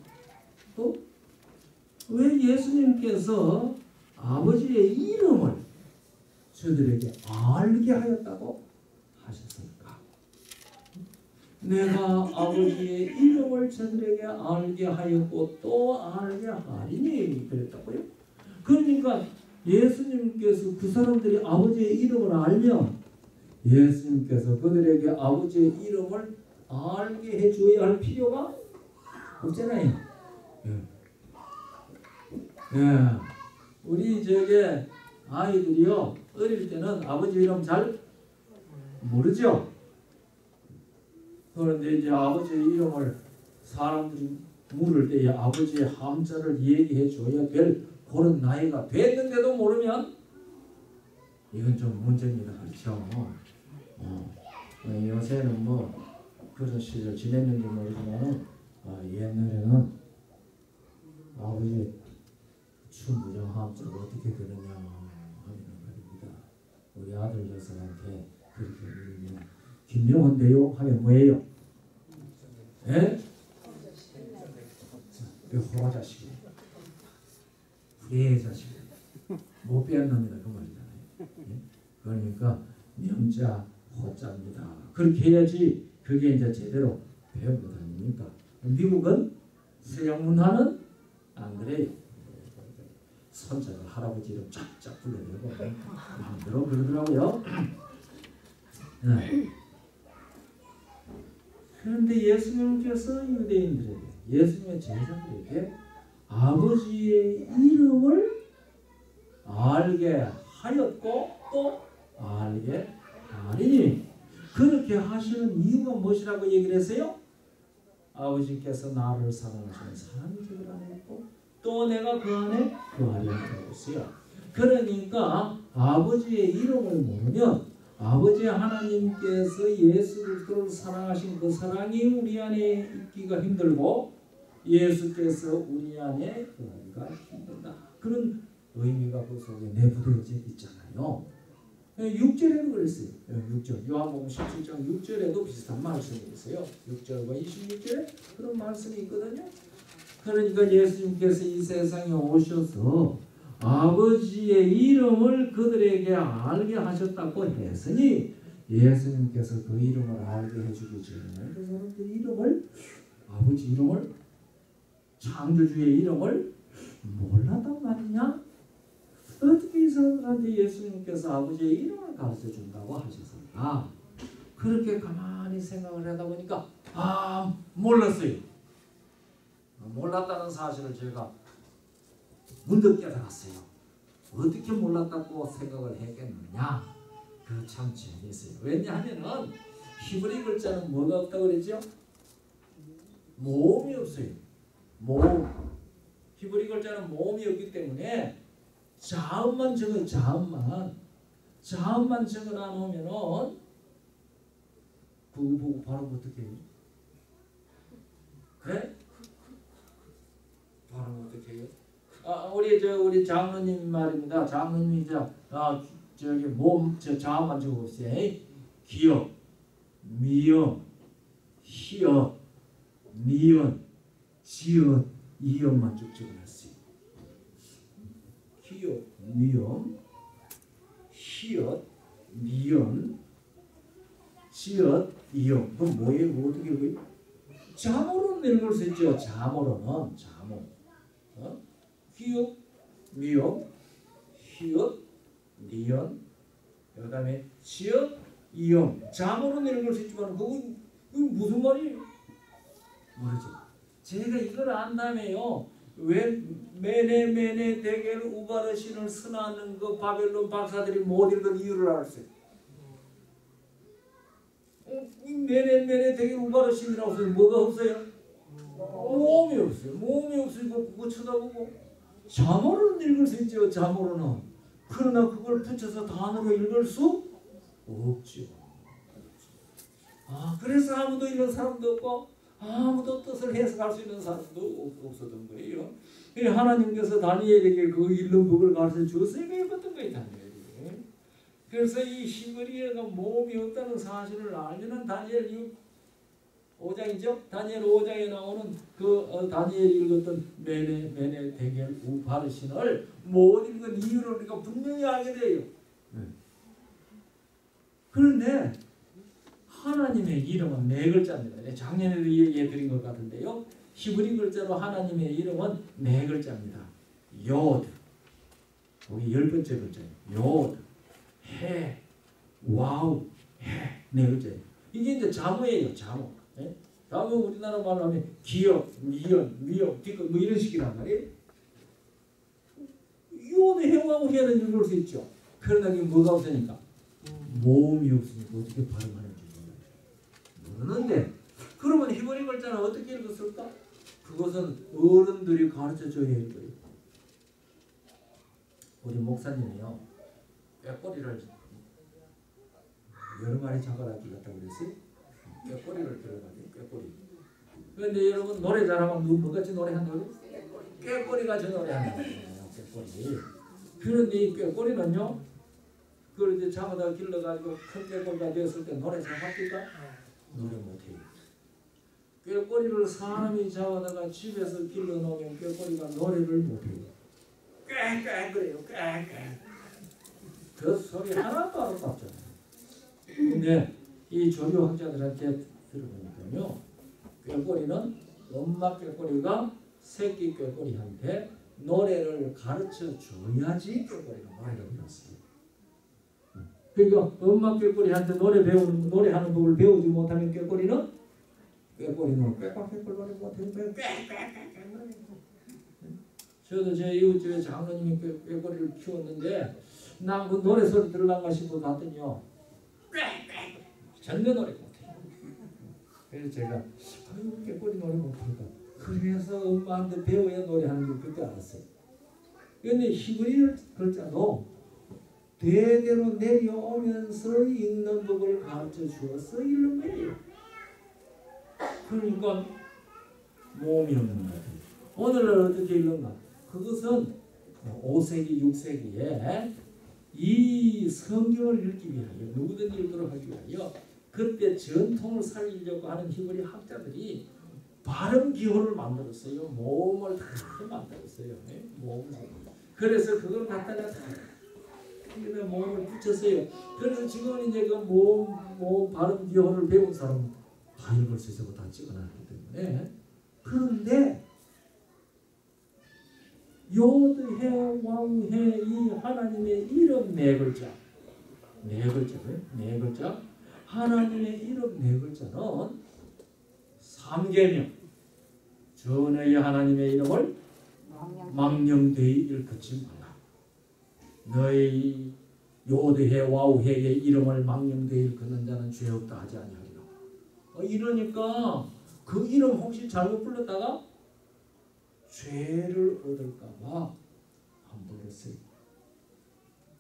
Speaker 1: 또 왜 예수님께서 아버지의 이름을 저들에게 알게 하였다고 하셨을까? 내가 아버지의 이름을 저들에게 알게 하였고 또 알게 하리니 그랬다고요? 그러니까 예수님께서 그 사람들이 아버지의 이름을 알면 예수님께서 그들에게 아버지의 이름을 알게 해줘야 할 필요가 없잖아요. 우리 저게 아이들이요 어릴 때는 아버지 이름 잘 모르죠. 그런데 이제 아버지의 이름을 사람들이 물을 때에 아버지의 함자를 얘기해 줘야 될 그런 나이가 됐는데도 모르면 이건 좀 문제입니다. 그렇죠? 요새는 뭐 그런 시절 지냈는지 모르지만 옛날에는 아버지 춘부정 함자를 어떻게 그러냐 하는 말입니다. 우리 아들 녀석한테 그렇게 물으면 김명훈데요 하면 뭐예요? 예? 호화 자식이 후회 자식이 못 배운 놈이다 그 말이잖아요. 예? 그러니까 명자 호자입니다. 그렇게 해야지 그게 이제 제대로 배운 것 아닙니까? 미국은 서양 문화는 안 그래요. 손자가 할아버지 이름 쫙쫙 불러내고 만들어 그러더라고요. 그런데 예수님께서 유대인들에게 예수님의 제자들에게 아버지의 이름을 알게 하였고 또 알게 하리니 그렇게 하시는 이유가 무엇이라고 얘기를 했어요? 아버지께서 나를 사랑하시는 사랑이 저들 안에 있고 또 내가 그 안에 거하리라고 했어요. 그러니까 아버지의 이름을 모르면 아버지 하나님께서 예수 그리스도를 사랑하신 그 사랑이 우리 안에 있기가 힘들고 예수께서 우리 안에 거하기가 힘들다. 그런 의미가 그 속에 내부되어 있잖아요. 6절에도 그랬어요. 6절 요한복음 17장 6절에도 비슷한 말씀이 있어요. 6절과 26절에 그런 말씀이 있거든요. 그러니까 예수님께서 이 세상에 오셔서 아버지의 이름을 그들에게 알게 하셨다고 했으니 예수님께서 그 이름을 알게 해주기 전에 그 사람들 이름을 아버지 이름을 창조주의 이름을 몰랐단 말이냐? 어떻게 이 사람들한테 예수님께서 아버지의 이름을 가르쳐 준다고 하셨을까? 그렇게 가만히 생각을 하다 보니까 몰랐어요. 몰랐다는 사실을 제가 문득 깨달았어요. 어떻게 몰랐다고 생각을 했겠느냐? 그 참 재미있어요. 왜냐하면은 히브리 글자는 뭐가 없다고 그랬죠? 모음이 없어요. 모음. 히브리 글자는 모음이 없기 때문에 자음만 적어요. 자음만 적어놔 놓으면은 그거 보고 바로 어떻게 해요? 그래? 바로 어떻게 해요? 우리 장로님 말입니다. 장로님이 저기 자음만 적어보세요. 기역, 미역, 희역, 미연, 지연, 이연만 쭉 적어놨어요. 기역, 미연, 희역, 미연, 지연, 이연. 그럼 뭐예요? 뭐 어떻게 해요? 자모로는 읽을 수 있죠. 자모로는 자모. 기역, 미역, 희역, 니연, 그 다음에 지역, 이연. 자모로는 읽을 수 있지만 그건 무슨 말이에요? 모르죠. 제가 이걸 안다며요. 왜 메네 데겔 우바르신을 선하는 그 바벨론 박사들이 못 읽은 이유를 알았어요. 메네 데겔 우바르신이라고 해서 뭐가 없어요? 모음이 없어요. 모음이 없으니까 그거 쳐다보고 자모로는 읽을 수 있죠. 자모로는. 그러나 그걸 붙여서 단어로 읽을 수 없죠. 그래서 아무도 이런 사람도 없고 아무도 뜻을 해석할 수 있는 사람도 없었던 거예요. 하나님께서 다니엘에게 그 읽는 법을 가르쳐 주었어야 했던 거예요. 다니엘이. 그래서 이 히브리어가 모험이 없다는 사실을 알면은 다니엘 5장이죠. 다니엘 5장에 나오는 그 다니엘이 읽었던 메네 데겔 우파르신을 못 읽은 이유를 우리가 분명히 알게 돼요. 그런데 하나님의 이름은 네 글자입니다. 작년에도 얘기해 드린 것 같은데요. 히브리 글자로 하나님의 이름은 네 글자입니다. 요드, 거기 10번째 글자예요. 요드, 해, 와우, 해, 네 글자예요. 이게 이제 자모예요. 자모. 자모 우리나라 말로 하면 기역, 미역, 디귿 뭐 이런 식이란 말이에요. 요드, 해, 와우, 해는 읽을 수 있죠. 그러나 이게 뭐가 없으니까? 모음이 없으니까 어떻게 발음하는지 모르는데, 그러면 히브리 글자는 어떻게 읽었을까? 그것은 어른들이 가르쳐줘야 할 거예요. 우리 목사님이요, 꾀꼬리를 여러 마리 잡아다 길렀다고 그랬어요. 꾀꼬리를 들어가요. 꾀꼬리. 그런데 여러분 노래 잘하면 뭐같이 노래한다고? 꾀꼬리같이 노래하는 거예요. 꾀꼬리. 그런데 이 꾀꼬리는요, 그걸 이제 잡아다 길러가지고 큰 꾀꼬리가 되었을 때 노래 잘합니까? 노래 못해요. 꾀꼬리를 사람이 잡아다가 집에서 길러놓으면 꾀꼬리가 노래를 못해요. 꾀꾀 그래요. 꾀꾀. 그 소리 하나도 아름답잖아요. 근데 이 조류학자들한테 들어보니까요, 꾀꼬리는 엄마 꾀꼬리가 새끼 꾀꼬리한테 노래를 가르쳐 줘야지 꾀꼬리가 노래를 배웠어요. 그러니까 엄마 꾀꼬리한테 노래하는 법을 배우지 못하면 꾀꼬리는 꾀꼬리는 노래 못해요. 저도 제 이웃집에 장로님이 꾀꼬리를 키웠는데 난 그 노래 소리 들으려고 싶어 갔더니요, 전혀 노래 못해요. 그래서 제가 꾀꼬리 노래 못하니까 그래서 엄마한테 배워야 노래하는 줄 그때 알았어요. 그런데 히브리 글자도 대대로 내려오면서 읽는 법을 가르쳐 주어서 읽는 거예요. 그러니까 모험이 없는 거예요. 오늘날 어떻게 읽는가? 그것은 5세기, 6세기에 이 성경을 읽기 위하여, 누구든지 읽도록 하기 위하여 그때 전통을 살리려고 하는 히브리 학자들이 발음 기호를 만들었어요. 모음을 다 만들었어요. 모음을. 그래서 그걸 갖다가 다 모음을 붙였어요. 그래서 지금 이제 그 모음 발음 기호를 배운 사람 다 읽을 수 있고 다 찍어놨기 때문에. 그런데 요드, 해, 왕, 해, 이 하나님의 이름 네 글자, 네 글자, 하나님의 이름 네 글자는 삼계명, 전의 하나님의 이름을 망령되이 일컫지 말라. 너희 요드, 해, 와우, 해의 이름을 망령되이 일컫는 자는 죄 없다 하지 아니하리라. 이러니까 그 이름 혹시 잘못 불렀다가 죄를 얻을까봐 안 불렀어요.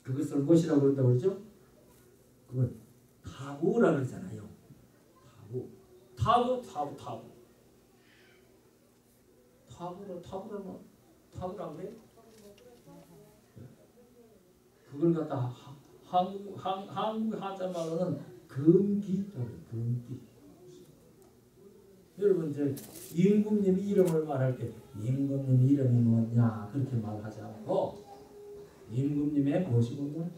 Speaker 1: 그것을 무엇이라고 그런다고 그러죠? 그걸 타부라 그러잖아요. 타부라고 해? 그걸 갖다 한국 한자 말로는 금기라고 해요. 금기. 여러분 이제 임금님 이름을 말할 때 임금님 이름이 뭐냐 그렇게 말하지 않고 임금님의 무엇이 뭐냐?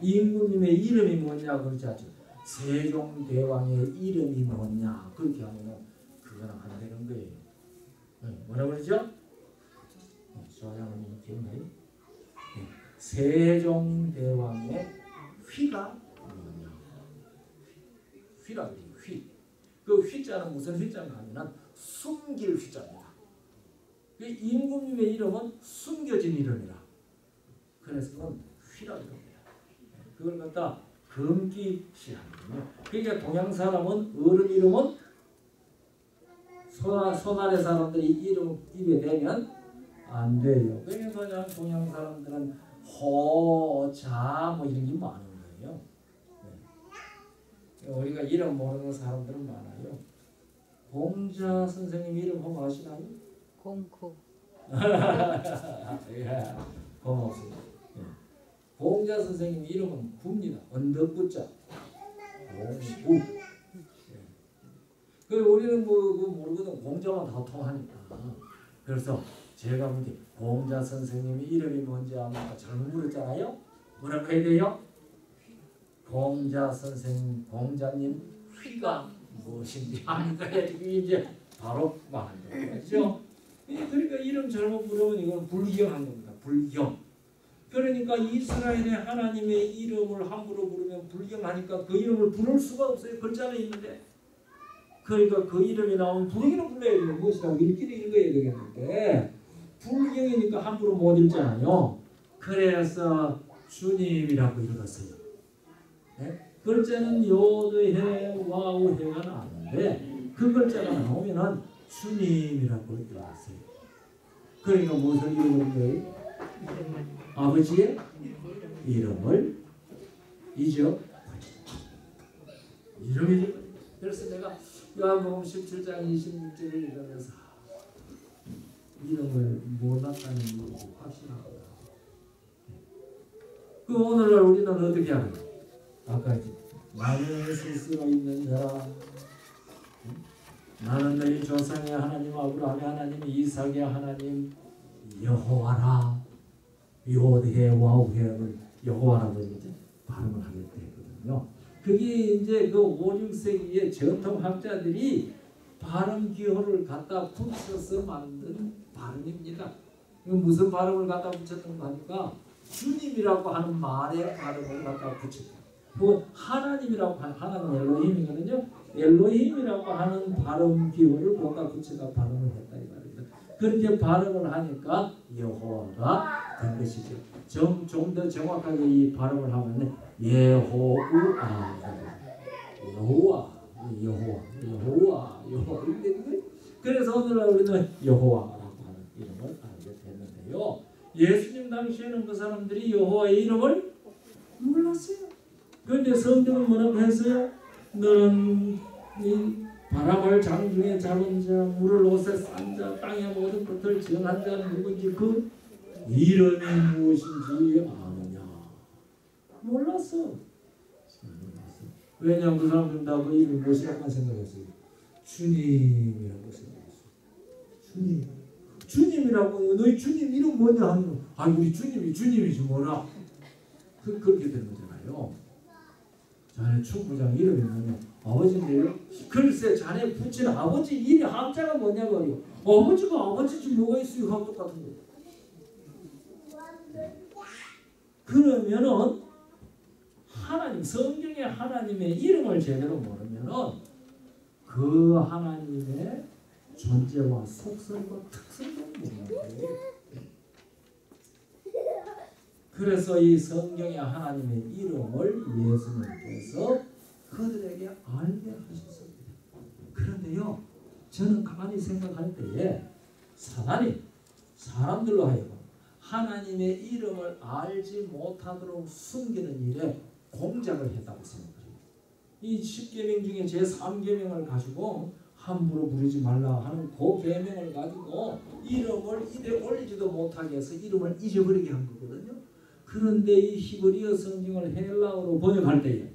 Speaker 1: 임금님의 이름이 뭐냐 그러지 않죠. 세종대왕의 이름이 뭐냐 그렇게 하면은 그거는 안 되는 거예요. 뭐라 그러죠? 조장님 기억나요? 세종대왕의 휘가 뭐냐? 휘라고 해요. 휘. 그 휘자는 무슨 휘자인가 하면 숨길 휘자입니다. 그 임금님의 이름은 숨겨진 이름이라. 그래서 그건 휘라고 합니다. 그걸 갖다 금기시하거든요. 그러니까 동양 사람은 어른 이름은 손아래 사람들이 이름 입에 대면 안 돼요. 그래서 그냥 동양 사람들은 호, 자 뭐 이런 게 많은 거예요. 우리가 이름 모르는 사람들은 많아요. 공자 선생님 이름 한번 아시나요?
Speaker 2: 공구.
Speaker 1: 예, 고맙습니다. 예. 공자 선생님 이름은 구입니다. 언덕구자. 공구. 예. 그 우리는 뭐 모르거든. 공자만 다 통하니까. 그래서 제가 문제 공자 선생님 이름이 뭔지 아마 잘못 물었잖아요. 뭐라고 해야 돼요? 공자 선생님, 공자님 휘가 무엇인지 아는 거야. 지금 이제 바로 말하는 거죠. 그러니까 이름 잘못 부르면 이건 불경한 겁니다. 불경. 그러니까 이스라엘의 하나님의 이름을 함부로 부르면 불경하니까 그 이름을 부를 수가 없어요. 글자는 있는데. 그러니까 그 이름이 나오면 부르기는 불러야 되는 무엇이라고 읽기는 읽어야 되겠는데 불경이니까 함부로 못 읽잖아요. 그래서 주님이라고 읽었어요. 네? 글자는 요드해 와우해가 나오는데 그 글자가 나오면은 주님이라고 읽었어요. 그러니까 무슨 이름을 읽어요? 아버지의 이름을 잊어 이름이죠. 그래서 내가 요한복음 17장 26절을 읽으면서 이름을 몰랐다는 것이 확신합니다. 그 오늘날 우리는 어떻게 하는 거예요? 아까 나는 스스로 있는 자라 나는 너희 조상의 하나님 아브라함의 하나님 이삭의 하나님 여호와라 요드해 와우해를 여호와라고 이제 발음을 하게 되거든요. 그게 이제 그 5, 6세기의 전통학자들이 발음 기호를 갖다 붙여서 만든 발음입니다. 무슨 발음을 갖다 붙였는가 하니까 주님이라고 하는 말의 발음을 갖다 붙였다. 그 하나님이라고 하는 하나는 엘로힘이거든요. 엘로힘이라고 하는 발음 기호를 갖다 붙여서 발음을 했다 이 말입니다. 그렇게 발음을 하니까 여호와가 된 것이죠. 좀 더 정확하게 이 발음을 하면 여호와 그래서 오늘날 우리는 여호와라고 하는 이름을 알게 됐는데요. 예수님 당시에는 그 사람들이 여호와의 이름을 몰랐어요. 그런데 성경은 뭐라고 했어요? 너는 이 바람을 장중에 잡은 자, 물을 옷에 싼 자, 땅의 모든 것을 정한 자는 누군지 그 이름이 무엇인지 아느냐? 몰랐어. 왜냐하면 그 사람들은 다 그 이름이 무엇이라고 생각했어요? 주님이라고 생각했어요. 주님. 주님이라고 너희 주님 이름 뭐냐 하면 우리 주님이 주님이지 뭐라. 그렇게 되는 거잖아요. 자네 충부장 이름이 뭐냐? 아버지인데요? 글쎄 자네 붙인 아버지 이름 함자가 뭐냐고 하요. 아버지가 아버지지 뭐가 있어요? 하고 똑같은 거예요. 그러면은 하나님 성경의 하나님의 이름을 제대로 모르면은 그 하나님의 존재와 속성과 특성도 모르는 거예요. 그래서 이 성경의 하나님의 이름을 예수님께서 그들에게 알게 하셨습니다. 그런데요, 저는 가만히 생각할 때에 사단이 사람들로 하여금 하나님의 이름을 알지 못하도록 숨기는 일에 공작을 했다고 생각해요. 이 10계명 중에 제3계명을 가지고 함부로 부르지 말라 하는 그 계명을 가지고 이름을 입에 올리지도 못하게 해서 이름을 잊어버리게 한 거거든요. 그런데 이 히브리어 성경을 헬라어로 번역할 때에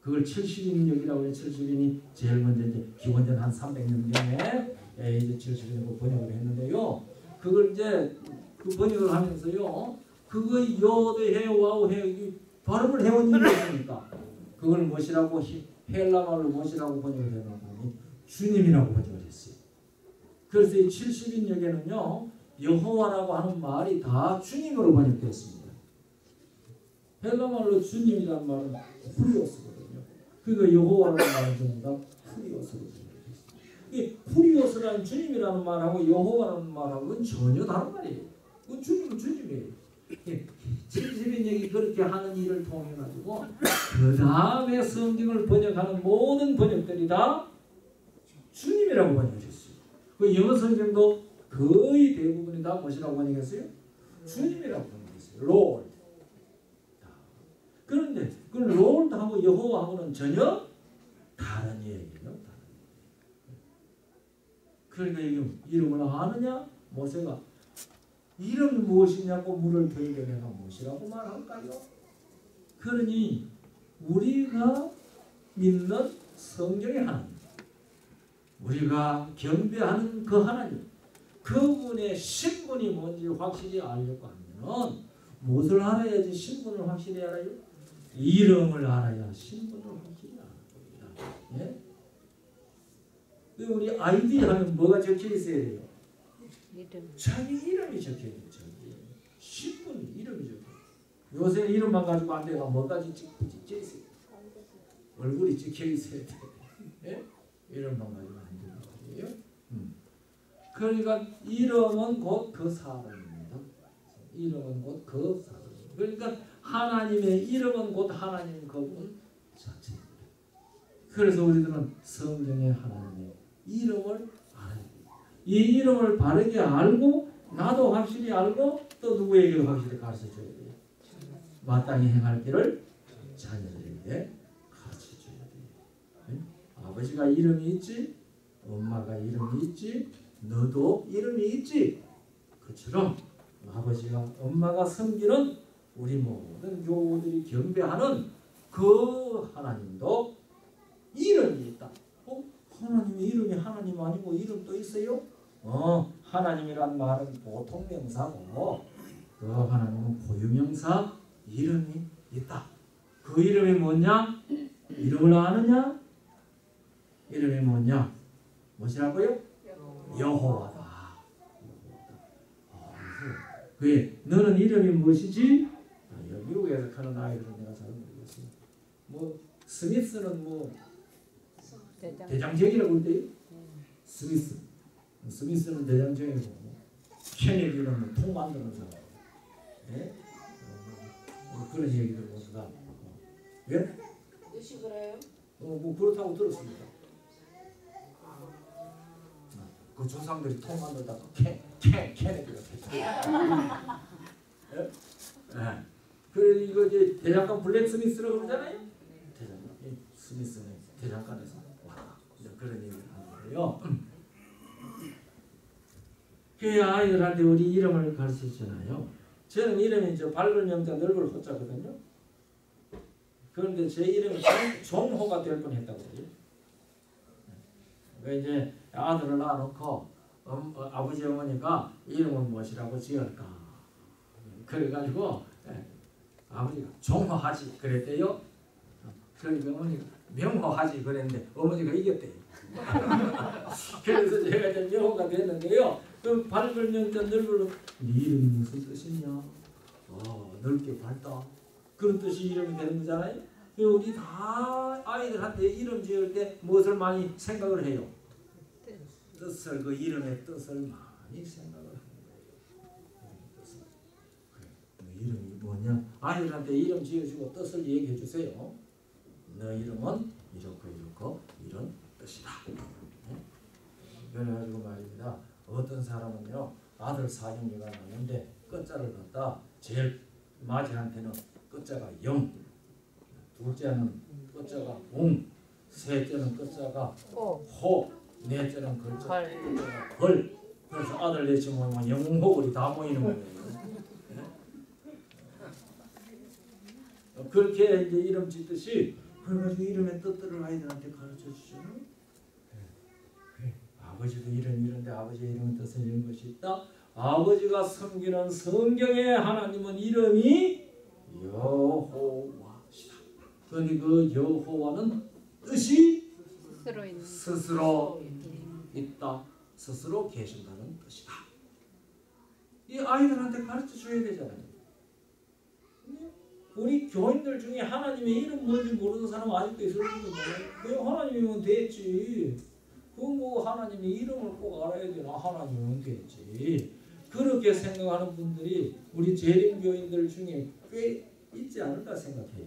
Speaker 1: 그걸 70인역이라고 해요. 70인이 제일 먼저 이제 기원전 한 300년 전에 이제 70인으로 번역을 했는데요. 그걸 이제 그 번역을 하면서요. 그거 요드해 와우해 발음을 해온 일이 없으니까 그걸 무엇이라고 헬라말로 무엇이라고 번역을 해놨더니 주님이라고 번역을 했어요. 그래서 이 70인역에는요. 여호와라고 하는 말이 다 주님으로 번역됐습니다. 헬라말로 주님이라는 말은 후리오스거든요. 그러니까 여호와라는 말은 전부 다 후리오스로 번역됐습니다. 이 후리오스라는 주님이라는 말하고 여호와라는 말하고는 전혀 다른 말이에요. 그 주님은 주님이에요. 70인역이 그렇게 하는 일을 통해 가지고 그 다음에 성경을 번역하는 모든 번역들이 다 주님이라고 번역했어요. 그 영어 성경도 거의 대부분이 다 무엇이라고 번역했어요? 주님이라고 번역했어요. Lord. 그런데 그 Lord하고 여호와하고는 전혀 다른 얘기예요. 그러니까 이름을 아느냐? 모세가 이름이 무엇이냐고 물을 들게 내가 무엇이라고 말할까요? 그러니 우리가 믿는 성경의 하나님, 우리가 경배하는 그 하나님, 그분의 신분이 뭔지 확실히 알려고 하면은 무엇을 알아야지 신분을 확실히 알아요? 이름을 알아야 신분을 확실히 알아요. 예? 우리 아이디 하면 뭐가 적혀 있어야 돼요?
Speaker 2: 이름.
Speaker 1: 자기 이름이 적혀 있는 자기 신분 이름이 적혀. 요새 이름만 가지고 안 돼가 뭐까지 찍혀 있어요? 얼굴이 찍혀 있어야 돼. 예? 이름만 가지고 안 되는 거예요. 그러니까 이름은 곧 그 사람입니다. 이름은 곧 그 사람. 그러니까 하나님의 이름은 곧 하나님 그분 자체입니다. 그래서 우리들은 성경의 하나님의 이름을 알아야 돼요. 이 이름을 바르게 알고 나도 확실히 알고 또 누구에게 확실히 가르쳐줘야 돼요. 마땅히 행할 길을 자녀들에게 가르쳐줘야 돼요. 네? 아버지가 이름이 있지, 엄마가 이름이 있지, 너도 이름이 있지. 그처럼 아버지가 엄마가 섬기는 우리 모든 교우들이 경배하는 그 하나님도 이름이 있다. 하나님의 이름이 하나님 아니고 이름 또 있어요? 하나님이란 말은 보통 명사고 그 하나님은 고유명사 이름이 있다. 그 이름이 뭐냐? 이름을 아느냐? 이름이 뭐냐? 무엇이라고요? 여호와다. 그게 너는 이름이 무엇이지? 미국에서 가는 아이들은 내가 잘 모르겠어요. 뭐 스미스는 뭐 대장정이라고 그러대요. 스미스는 대장정이고 케네디는 뭐 통 만드는 사람. 예? 그런 얘기들 보니까 예?
Speaker 3: 뜻이 그래요?
Speaker 1: 뭐 그렇다고 들었습니다. 그 조상들이 통 만들다가 케네디가 됐어요. 예? 그래 이거 이제 대장간 블랙 스미스라고 그러잖아요. 대장간 스미스는 대장간에서 와 그런 얘기를 하는 거예요. 그 아이들한테 우리 이름을 가르치잖아요. 저는 이름이 저 밝은 영자 넓을 호자거든요. 그런데 제 이름이 종호가 될 뻔했다고 그래요. 그 이제 아들을 낳아놓고 아버지 어머니가 이름은 무엇이라고 지을까? 그래가지고 아버지가 종호하지 그랬대요. 그러니까 어머니가 명호하지 그랬는데 어머니가 이겼대요. 그래서 제가 이제 명호가 됐는데요. 그럼 밝은 영자 넓은 네 이름이 무슨 뜻이냐? 넓게 밝다. 그런 뜻이 이름이 되는 거잖아요. 우리 다 아이들한테 이름 지을 때 무엇을 많이 생각을 해요? 뜻을 그 이름의 뜻을 많이 생각을 하는 거예요. 이름이 뭐냐? 아이들한테 이름 지어주고 뜻을 얘기해 주세요. 너 이름은 이렇고 이런 뜻이다. 그래가지고 말입니다. 어떤 사람은요 아들 사형리가 나는데 끝자를 갖다 제일 맞이한테는 끝자가 영, 둘째는 끝자가 웅, 셋째는 끝자가 호, 넷째는 끝자가 헐. 그래서 아들 넷째 모이면 영웅호걸이 다 모이는 거예요. 그렇게 이제 이름 짓듯이 그래가지고 이름의 뜻들을 아이들한테 가르쳐 주죠. 아버지도 이런데 아버지의 이름은 뜻은 이런 것이 있다. 아버지가 섬기는 성경의 하나님은 이름이 여호와시다. 그러니 그 여호와는 뜻이 스스로 있다. 스스로 계신다는 뜻이다. 이 아이들한테 가르쳐 줘야 되잖아요. 우리 교인들 중에 하나님의 이름 뭔지 모르는 사람 아직도 있을 거잖아요. 왜 하나님이면 됐지. 뭐 하나님의 이름을 꼭 알아야 되나? 하나님이면 됐지. 그렇게 생각하는 분들이 우리 재림교인들 중에 꽤 있지 않을까 생각해요.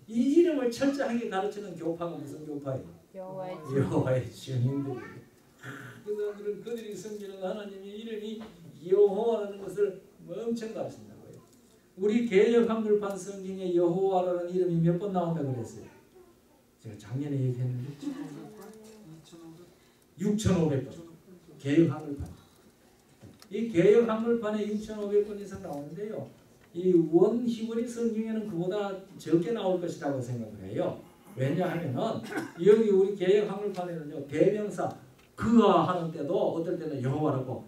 Speaker 1: 이 이름을 철저하게 가르치는 교파가 무슨 교파예요? 여호와의 증인들이에요. 그 사람들은 그들이 섬기는 하나님의 이름이 여호와라는 것을 엄청 가르친다고요. 우리 개역 한글판 성경에 여호와라는 이름이 몇 번 나온다고 그랬어요? 제가 작년에 얘기했는데 6,500번 개혁 한글판. 이 개혁 한글판에 6,500번 이상 나오는데요. 이 원희원이 성경에는 그보다 적게 나올 것이라고 생각을 해요. 왜냐하면은 여기 우리 개혁 한글판에는요 대명사 그가 하는 때도 어떨 때는 여호와라고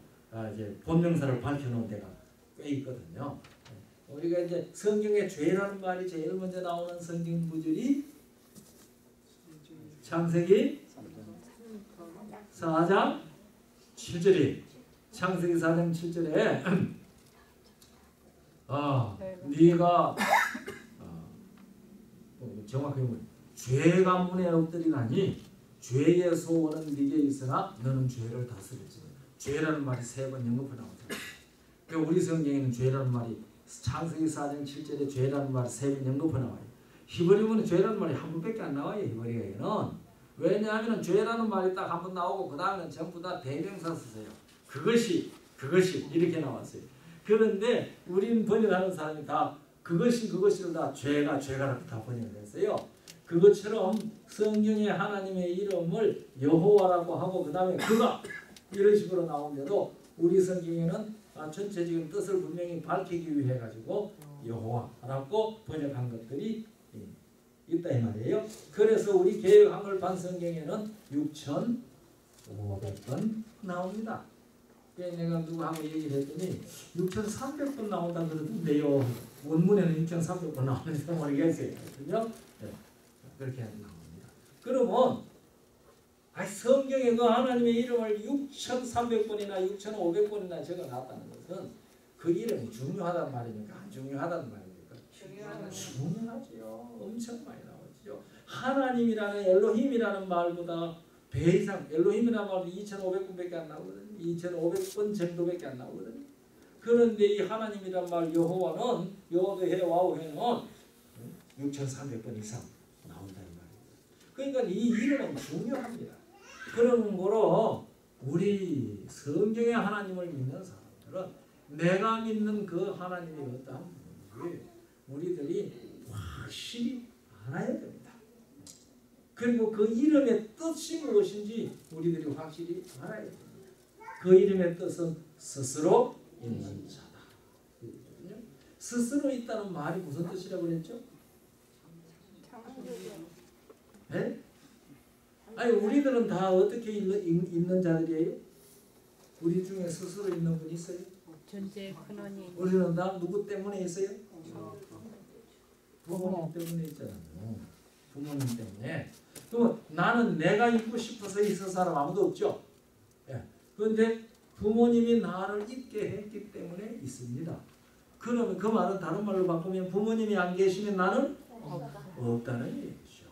Speaker 1: 이제 본명사를 밝혀놓은 데가 꽤 있거든요. 우리가 이제 성경에 죄라는 말이 제일 먼저 나오는 성경 구절이 창세기 4장 7절이 창세기 4장 7절에 네가 정확하게 보면 죄가 문에 엎드리나니 죄의 소원은 네게 있으나 너는 죄를 다스리지. 죄라는 말이 3번 연거푸 나오잖아요. 그러니까 우리 성경에는 죄라는 말이 창세기 4장 7절에 죄라는 말이 3번 연거푸 나와요. 히브리어는 죄라는 말이 한 번밖에 안 나와요. 히브리어에는. 왜냐하면 죄라는 말이 딱 한 번 나오고 그 다음에는 전부 다 대명사 쓰세요. 그것이 이렇게 나왔어요. 그런데 우리는 번역하는 사람이 다 그것이를 다 죄가라고 다 번역을 했어요. 그것처럼 성경에 하나님의 이름을 여호와라고 하고 그 다음에 그가 이런 식으로 나오는데도 우리 성경에는 전체적인 뜻을 분명히 밝히기 위해 가지고 여호와라고 번역한 것들이 있다 이 말이에요. 그래서 우리 개혁 한글판 성경에는 6,500번 나옵니다. 내가 누구하고 얘기를 했더니 6,300번 나온다 그러던데요. 원문에는 6,300번 나오는지 모르겠어요. 그죠? 네. 그렇게 나옵니다. 그러면 성경에 그 하나님의 이름을 6,300번이나 6,500번이나 적어놨다는 것은 그 이름이 중요하단 말입니까? 안 중요하단 말입니까? 중요하죠. 엄청 많이 나오죠. 하나님이라는 엘로힘이라는 말보다 배 이상, 엘로힘이라는 말도 2,500번밖에 안 나오거든요. 2,500번 정도밖에 안 나오거든요. 그런데 이 하나님이란 말 여호와는 여호와해 와우해는 6,300번 이상 나온다는 말입니다. 그러니까 이 이름은 중요합니다. 그런 거로 우리 성경의 하나님을 믿는 사람들은 내가 믿는 그 하나님이 어떠한 분인지 우리들이 확실히 알아야 됩니다. 그리고 그 이름의 뜻이 무엇인지 우리들이 확실히 알아야 됩니다. 그 이름의 뜻은 스스로 있는 자다. 스스로 있다는 말이 무슨 뜻이라고 그랬죠? 네? 아니 우리들은 다 어떻게 있는 자들이에요? 우리 중에 스스로 있는 분 있어요?
Speaker 2: 존재의 근원이
Speaker 1: 우리는 다 누구 때문에 있어요? 부모님 때문에 있잖아요. 부모님 때문에. 그럼 나는 내가 있고 싶어서 있을 사람 아무도 없죠. 예. 그런데 부모님이 나를 있게 했기 때문에 있습니다. 그러면 그 말은 다른 말로 바꾸면 부모님이 안 계시면 나는 없다는 얘기죠.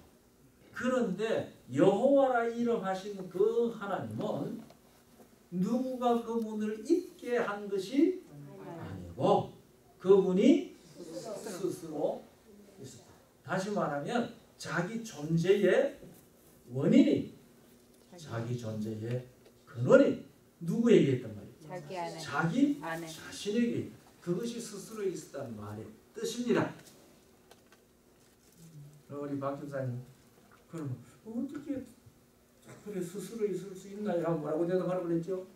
Speaker 1: 그런데 여호와라 이름하신 그 하나님은 누구가 그분을 있게 한 것이 아니고 그분이 스스로 있었다. 다시 말하면 자기 존재의 원인이 자기 존재의 근원이 누구에게 있단 말이에요? 자기 자신에게 그것이 스스로 있었다는 말의 뜻입니다. 우리 박 교사님 그럼 어떻게 그래 스스로 있을 수 있나요? 하고 뭐라고 대답하라고 그랬죠?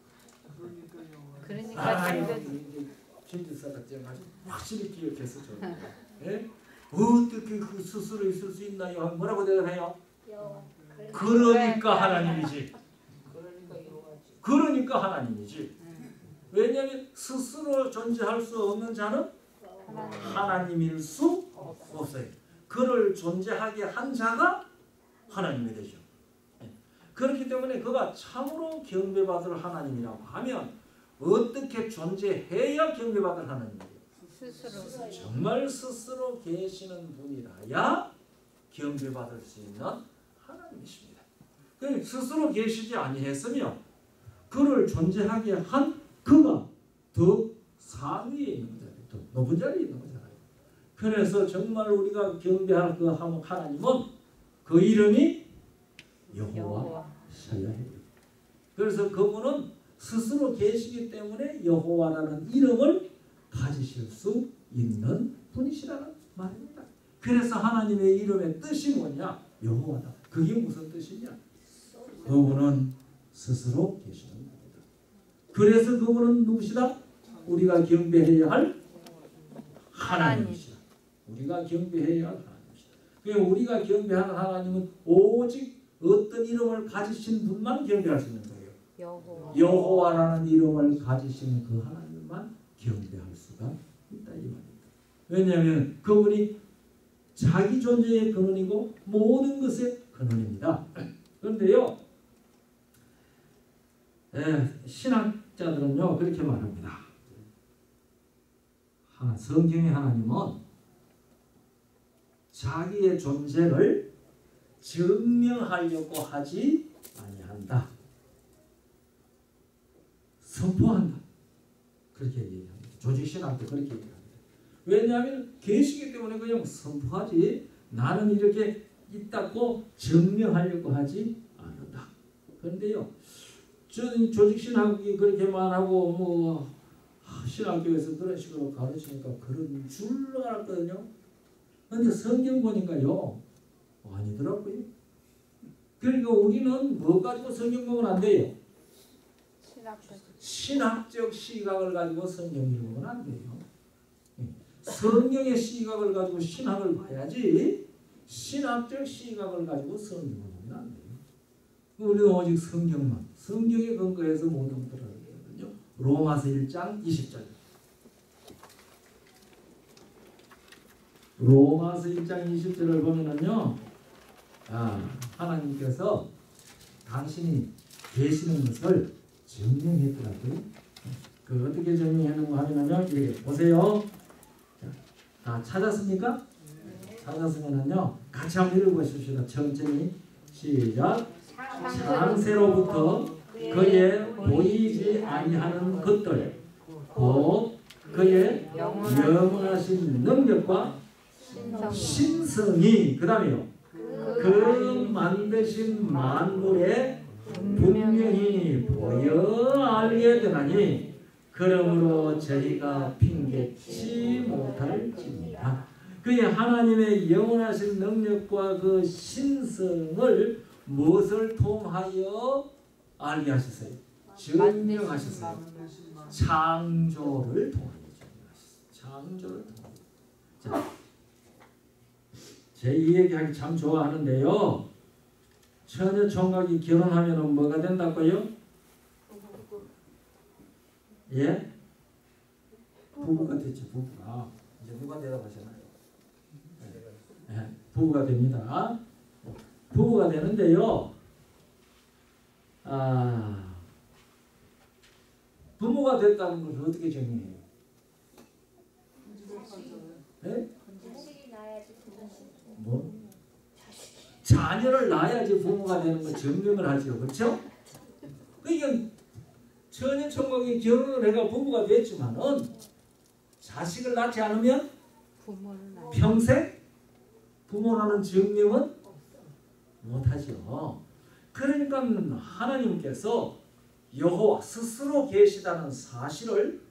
Speaker 2: 그러니까
Speaker 1: 진짜가 제가 아주 확실히 기억해서 저는 예? 어떻게 그 스스로 있을 수 있나요? 뭐라고 대답해요? 그러니까 하나님이지. 그러니까 하나님이지. 왜냐하면 스스로 존재할 수 없는 자는 하나님일 수 없어요. 그를 존재하게 한 자가 하나님이 되죠. 그렇기 때문에 그가 참으로 경배받을 하나님이라고 하면 어떻게 존재해야 경배받을 하나님이에요?
Speaker 2: 스스로
Speaker 1: 정말 스스로 계시는 분이라야 경배받을 수 있는 하나님이십니다. 그러니까 스스로 계시지 아니했으며 그를 존재하게 한 그가 더 상위에 있는 자리에 더 높은 자리에 있는 거잖아요. 그래서 정말 우리가 경배할 그 하나님은 그 이름이 여호와셔야 해요. 그래서 그분은 스스로 계시기 때문에 여호와라는 이름을 가지실 수 있는 분이시라는 말입니다. 그래서 하나님의 이름의 뜻이 뭐냐? 여호와다. 그게 무슨 뜻이냐? 그분은 스스로 계시는 분이다. 그래서 그분은 누구시다? 우리가 경배해야 할 하나님이시다. 우리가 경배해야 할 하나님이시다. 그러니까 우리가 경배하는 하나님은 오직 어떤 이름을 가지신 분만 경배할 수 있는 거예요. 여호와라는 이름을 가지신 그 하나님만 경배할 수가 있다 이 말입니다. 왜냐하면 그분이 자기 존재의 근원이고 모든 것의 근원입니다. 그런데요, 신학자들은요 그렇게 말합니다. 성경의 하나님은 자기의 존재를 증명하려고 하지 아니한다. 선포한다. 그렇게 얘기합니다. 조직신학도 그렇게 얘기합니다. 왜냐하면 계시기 때문에 그냥 선포하지 나는 이렇게 있다고 증명하려고 하지 않는다. 그런데요, 저는 조직신학이 그렇게 말하고 뭐 신학교에서 그런 식으로 가르치니까 그런 줄 알았거든요. 그런데 성경 보니까요 아니더라고요. 그러니까 우리는 뭐 가지고 성경 보면 안 돼요? 신학적 시각을 가지고 성경 읽으면 안 돼요. 성경의 시각을 가지고 신학을 봐야지 신학적 시각을 가지고 성경을 보면 안 돼요. 우리는 오직 성경만, 성경에 근거해서 모든 것들을 알거든요. 로마서 1장 20절. 로마서 1장 20절을 보면은요, 하나님께서 당신이 계시는 것을 증명했더라고요. 그 어떻게 증명했는가 하면요, 이렇게 보세요. 자, 찾았습니까? 찾았으면은요, 같이 한번 읽어보십시다. 천천히 시작. 창세로부터 그의 보이지 아니하는 것들, 곧 그의 영원하신 능력과 신성이, 그 다음에요, 그 만드신 만물에 분명히 보여 알게 되나니 그러므로 저희가 핑계치 못할지니라. 그의 하나님의 영원하신 능력과 그 신성을 무엇을 통하여 알게 하셨어요? 증명하셨어요. 창조를 통하여 증명하셨어요. 창조를 통하여. 자, 제 이 얘기하기 참 좋아하는데요. 처녀 총각이 결혼하면 뭐가 된다고요? 예? 부부가 됐죠. 부부가. 이제 누가 대답하시나요? 예, 부부가 됩니다. 부부가 되는데요. 부모가 됐다는 것을 어떻게 정의해요? 네? 뭐? 자녀를 낳아야지 부모가 되는 거 증명을 하죠. 그렇죠? 그러니까 처녀 총각이 결혼을 해가 부부가 됐지만은 자식을 낳지 않으면 평생 부모라는 증명은 못하죠. 그러니까 하나님께서 여호와 스스로 계시다는 사실을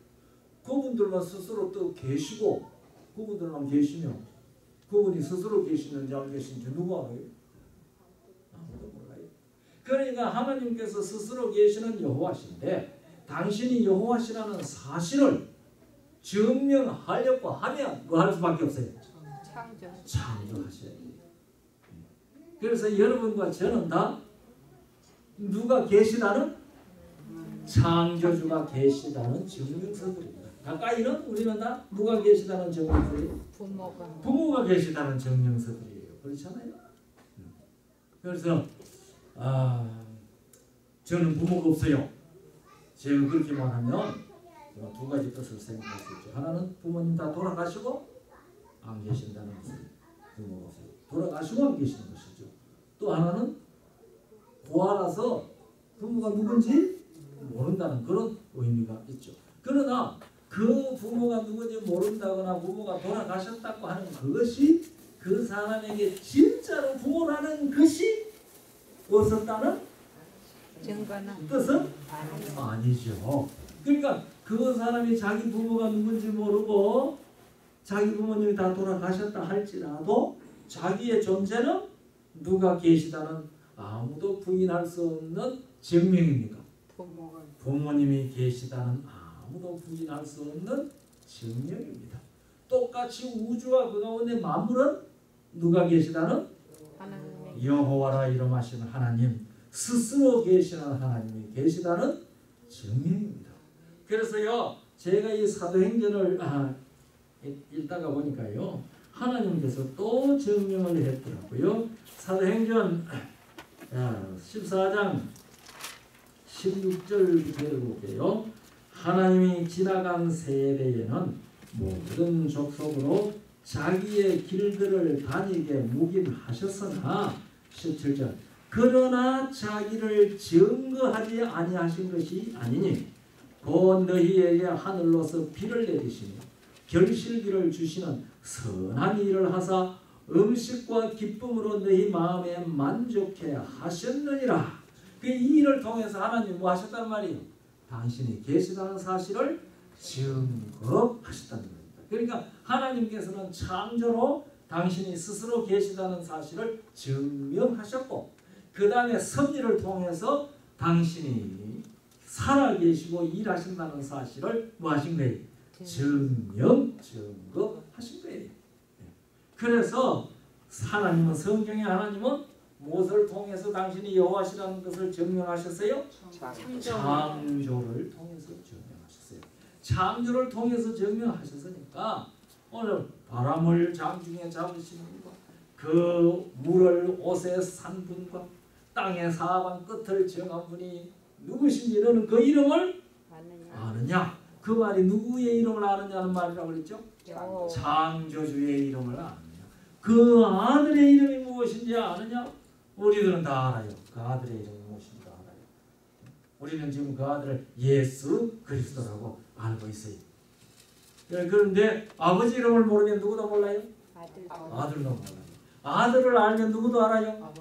Speaker 1: 그분들만 스스로 또 계시고 그분들만 계시면 그분이 스스로 계시는지 안 계시는지 누가 알아요? 아무도 몰라요. 그러니까 하나님께서 스스로 계시는 여호와신데 당신이 여호와시라는 사실을 증명하려고 하면 뭐 할 수밖에 없어요? 창조하셔야 돼요. 그래서 여러분과 저는 다 누가 계시다는 창조주가 계시다는 증명서들입니다. 가까이는 우리는 다 누가 계시다는 증명서들이에요. 부모가 계시다는 증명서들이에요. 그렇잖아요. 그래서 저는 부모가 없어요. 제가 그렇게 말하면 두 가지 뜻을 생각할 수 있죠. 하나는 부모님 다 돌아가시고 안 계신다는 것을 부모가 없어요. 돌아가시고 안 계시는 것이죠. 또 하나는 고아라서 부모가 누군지 모른다는 그런 의미가 있죠. 그러나 그 부모가 누군지 모른다거나 부모가 돌아가셨다고 하는 그것이 그 사람에게 진짜로 부모라는 것이 없었다는 뜻은 아니죠. 그러니까 그 사람이 자기 부모가 누군지 모르고 자기 부모님이 다 돌아가셨다 할지라도 자기의 존재는 누가 계시다는 아무도 부인할 수 없는 증명입니까? 부모님이 계시다는 아무도 부인할 수 없는 증명입니다. 똑같이 우주와 그 가운데 만물은 누가 계시다는
Speaker 2: 하나님의
Speaker 1: 여호와라 이름하시는 하나님 스스로 계시는 하나님이 계시다는 증명입니다. 그래서요 제가 이 사도행전을 읽다가 보니까요 하나님께서 또 증명을 했더라고요. 사도행전 14장 16절부터 읽어볼게요. 하나님이 지나간 세대에는 모든 족속으로 자기의 길들을 다니게 묵인하셨으나 17절 그러나 자기를 증거하지 아니하신 것이 아니니 곧 너희에게 하늘로서 비를 내리시며 결실기를 주시는 선한 일을 하사 음식과 기쁨으로 너희 마음에 만족해 하셨느니라. 이 일을 통해서 하나님 뭐 하셨단 말이에요? 당신이 계시다는 사실을 증거하셨다는 겁니다. 그러니까 하나님께서는 창조로 당신이 스스로 계시다는 사실을 증명하셨고 그 다음에 섭리를 통해서 당신이 살아계시고 일하신다는 사실을 뭐 하신 거예요? 증거하신 거예요. 그래서 하나님은 성경의 하나님은 무엇을 통해서 당신이 여호와시라는 것을 증명하셨어요? 창조를 통해서 증명하셨어요. 창조를 통해서 증명하셨으니까 오늘 바람을 장중에 잡으시는 분과 그 물을 옷에 산 분과 땅의 사방 끝을 정한 분이 누구신지 너는 그 이름을 아느냐? 그 말이 누구의 이름을 아느냐는 말이라고 그랬죠? 창조주의 이름을 아느냐? 그 아들의 이름이 무엇인지 아느냐? 우리들은 다 알아요. 그 아들의 이름이 무엇인지 알아요. 우리는 지금 그 아들을 예수 그리스도라고 알고 있어요. 그런데 아버지 이름을 모르면 누구도 몰라요? 아들도 몰라요. 아들을 알면 누구도 알아요?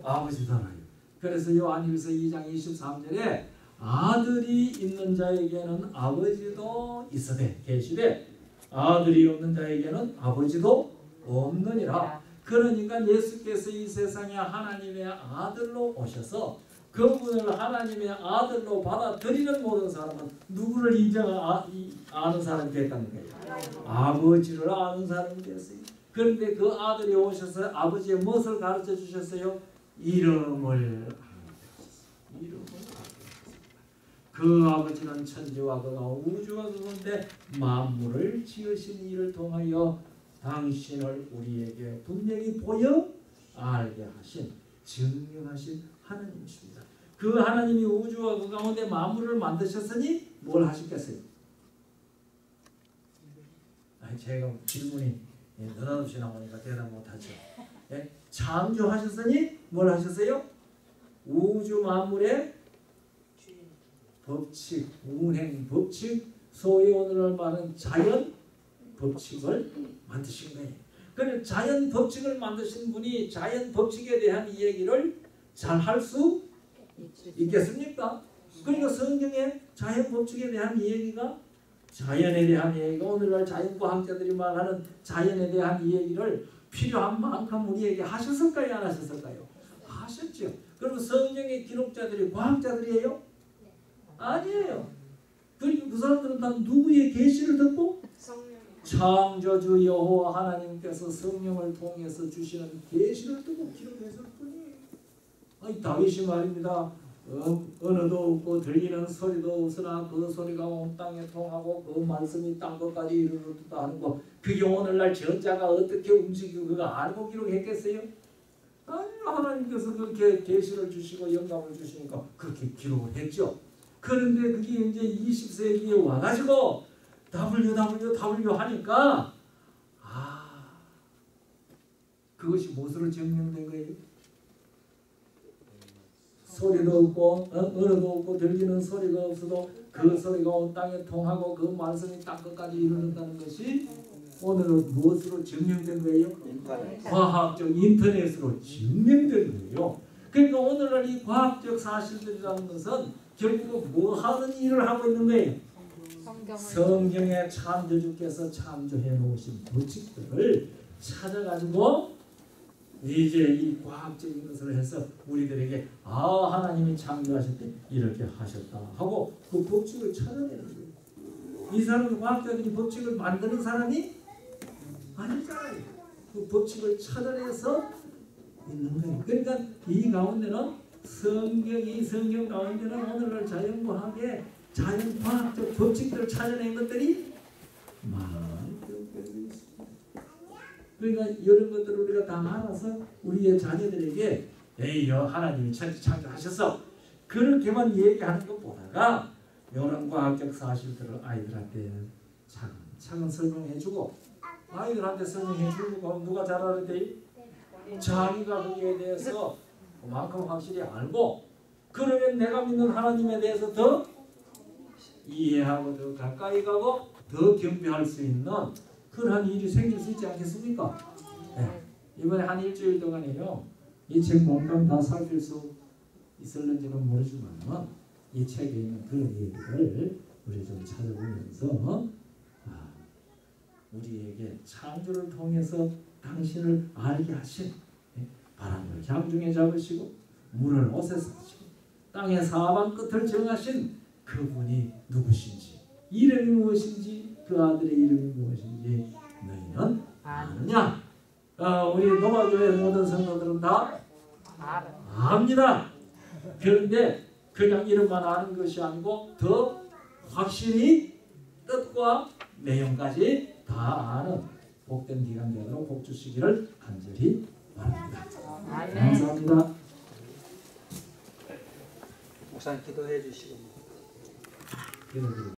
Speaker 1: 아버지도 알아요. 그래서 요한일서 2장 23절에 아들이 있는 자에게는 아버지도 있으되 계시되 아들이 없는 자에게는 아버지도 없느니라. 그러니까 예수께서 이 세상에 하나님의 아들로 오셔서 그분을 하나님의 아들로 받아들이는 모든 사람은 누구를 아는 사람이 됐다는 거예요. 아버지를 아는 사람이 됐어요. 그런데 그 아들이 오셔서 아버지의 무엇을 가르쳐 주셨어요? 이름을 그 아버지는 천지와 그가 우주와 그건데 만물을 지으신 이를 통하여 당신을 우리에게 분명히 보여 알게 하신 증명하신 하나님이십니다. 그 하나님이 우주와 그 가운데 만물을 만드셨으니 뭘 하셨겠어요? 제가 질문이 느닷없이 나오니까 대답 못하죠. 창조하셨으니 뭘 하셨어요? 우주 만물의 법칙, 운행 법칙, 소위 오늘날 말하는 자연 법칙을 만드신 거예요. 그런데 자연 법칙을 만드신 분이 자연 법칙에 대한 이야기를 잘 할 수 있겠습니까? 그러니까 성경에 자연 법칙에 대한 이야기가 자연에 대한 이야기가 오늘날 자연과학자들이 말하는 자연에 대한 이야기를 필요한 만큼 우리에게 하셨을까요? 안 하셨을까요? 하셨죠. 그리고 성경의 기록자들이 과학자들이에요? 아니에요. 그리고 그 사람들은 다 누구의 계시를 듣고? 창조주 여호와 하나님께서 성령을 통해서 주시는 계시를 듣고 기록했을 뿐이에요. 다윗이 말입니다. 언어도 없고 들리는 소리도 없으나 그 소리가 온 땅에 통하고 그 말씀이 땅 끝까지 이르렀다 하는 거 그게 오늘날 전자가 어떻게 움직이고 그거 알고 기록했겠어요? 아니 하나님께서 그렇게 계시를 주시고 영감을 주시니까 그렇게 기록을 했죠. 그런데 그게 이제 20세기에 와가지고 WWW 하니까 그것이 무엇으로 증명된 거예요? 소리도 없고 언어도 없고 들리는 소리가 없어도 그 소리가 온 땅에 통하고 그 말씀이 땅 끝까지 이르는다는 것이 오늘은 무엇으로 증명된 거예요? 과학적 인터넷으로 증명된 거예요. 그러니까 오늘날 이 과학적 사실들이라는 것은 결국은 뭐 하는 일을 하고 있는 거예요? 성경의 창조주께서 창조해 놓으신 법칙들을 찾아가지고 이제 이 과학적인 것을 해서 우리들에게 하나님이 창조하실 때 이렇게 하셨다 하고 그 법칙을 찾아내는 거예요. 이 사람은 과학자들이 법칙을 만드는 사람이 아니잖아요. 그 법칙을 찾아내서 있는 거예요. 그러니까 이 가운데는 성경 가운데는 오늘날 자연과학의 자연과학적 법칙들을 찾아낸 것들이 많이 기록되어 있습니다. 그러니까 이런 것들을 우리가 다 알아서 우리의 자녀들에게 에이요 하나님이 창조하셨어 그렇게만 얘기하는 것보다가 이런 과학적 사실들을 아이들한테 차근차근 설명해주고 아이들한테 설명해주고 그럼 누가 잘 알아야 자기가 거기에 대해서 그만큼 확실히 알고 그러면 내가 믿는 하나님에 대해서 더 이해하고 더 가까이 가고 더 경배할 수 있는 그러한 일이 생길 수 있지 않겠습니까? 네. 이번에 한 일주일 동안에요. 이 책 몸담 다 살필 수 있을는지는 모르지만 이 책에 있는 그런 얘기를 우리 좀 찾아보면서 우리에게 창조를 통해서 당신을 알게 하신 바람을 향중에 잡으시고 물을 옷에 싸시고 땅의 사방 끝을 정하신 그분이 누구신지 이름이 무엇인지 그 아들의 이름이 무엇인지 너희는 아느냐? 우리 노마교회 모든 성도들은 다 압니다. 그런데 그냥 이름만 아는 것이 아니고 더 확실히 뜻과 내용까지 다 아는 복된 기간 되도록 복 주시기를 간절히 바랍니다. 감사합니다.
Speaker 3: 목사님 기도해 주시고.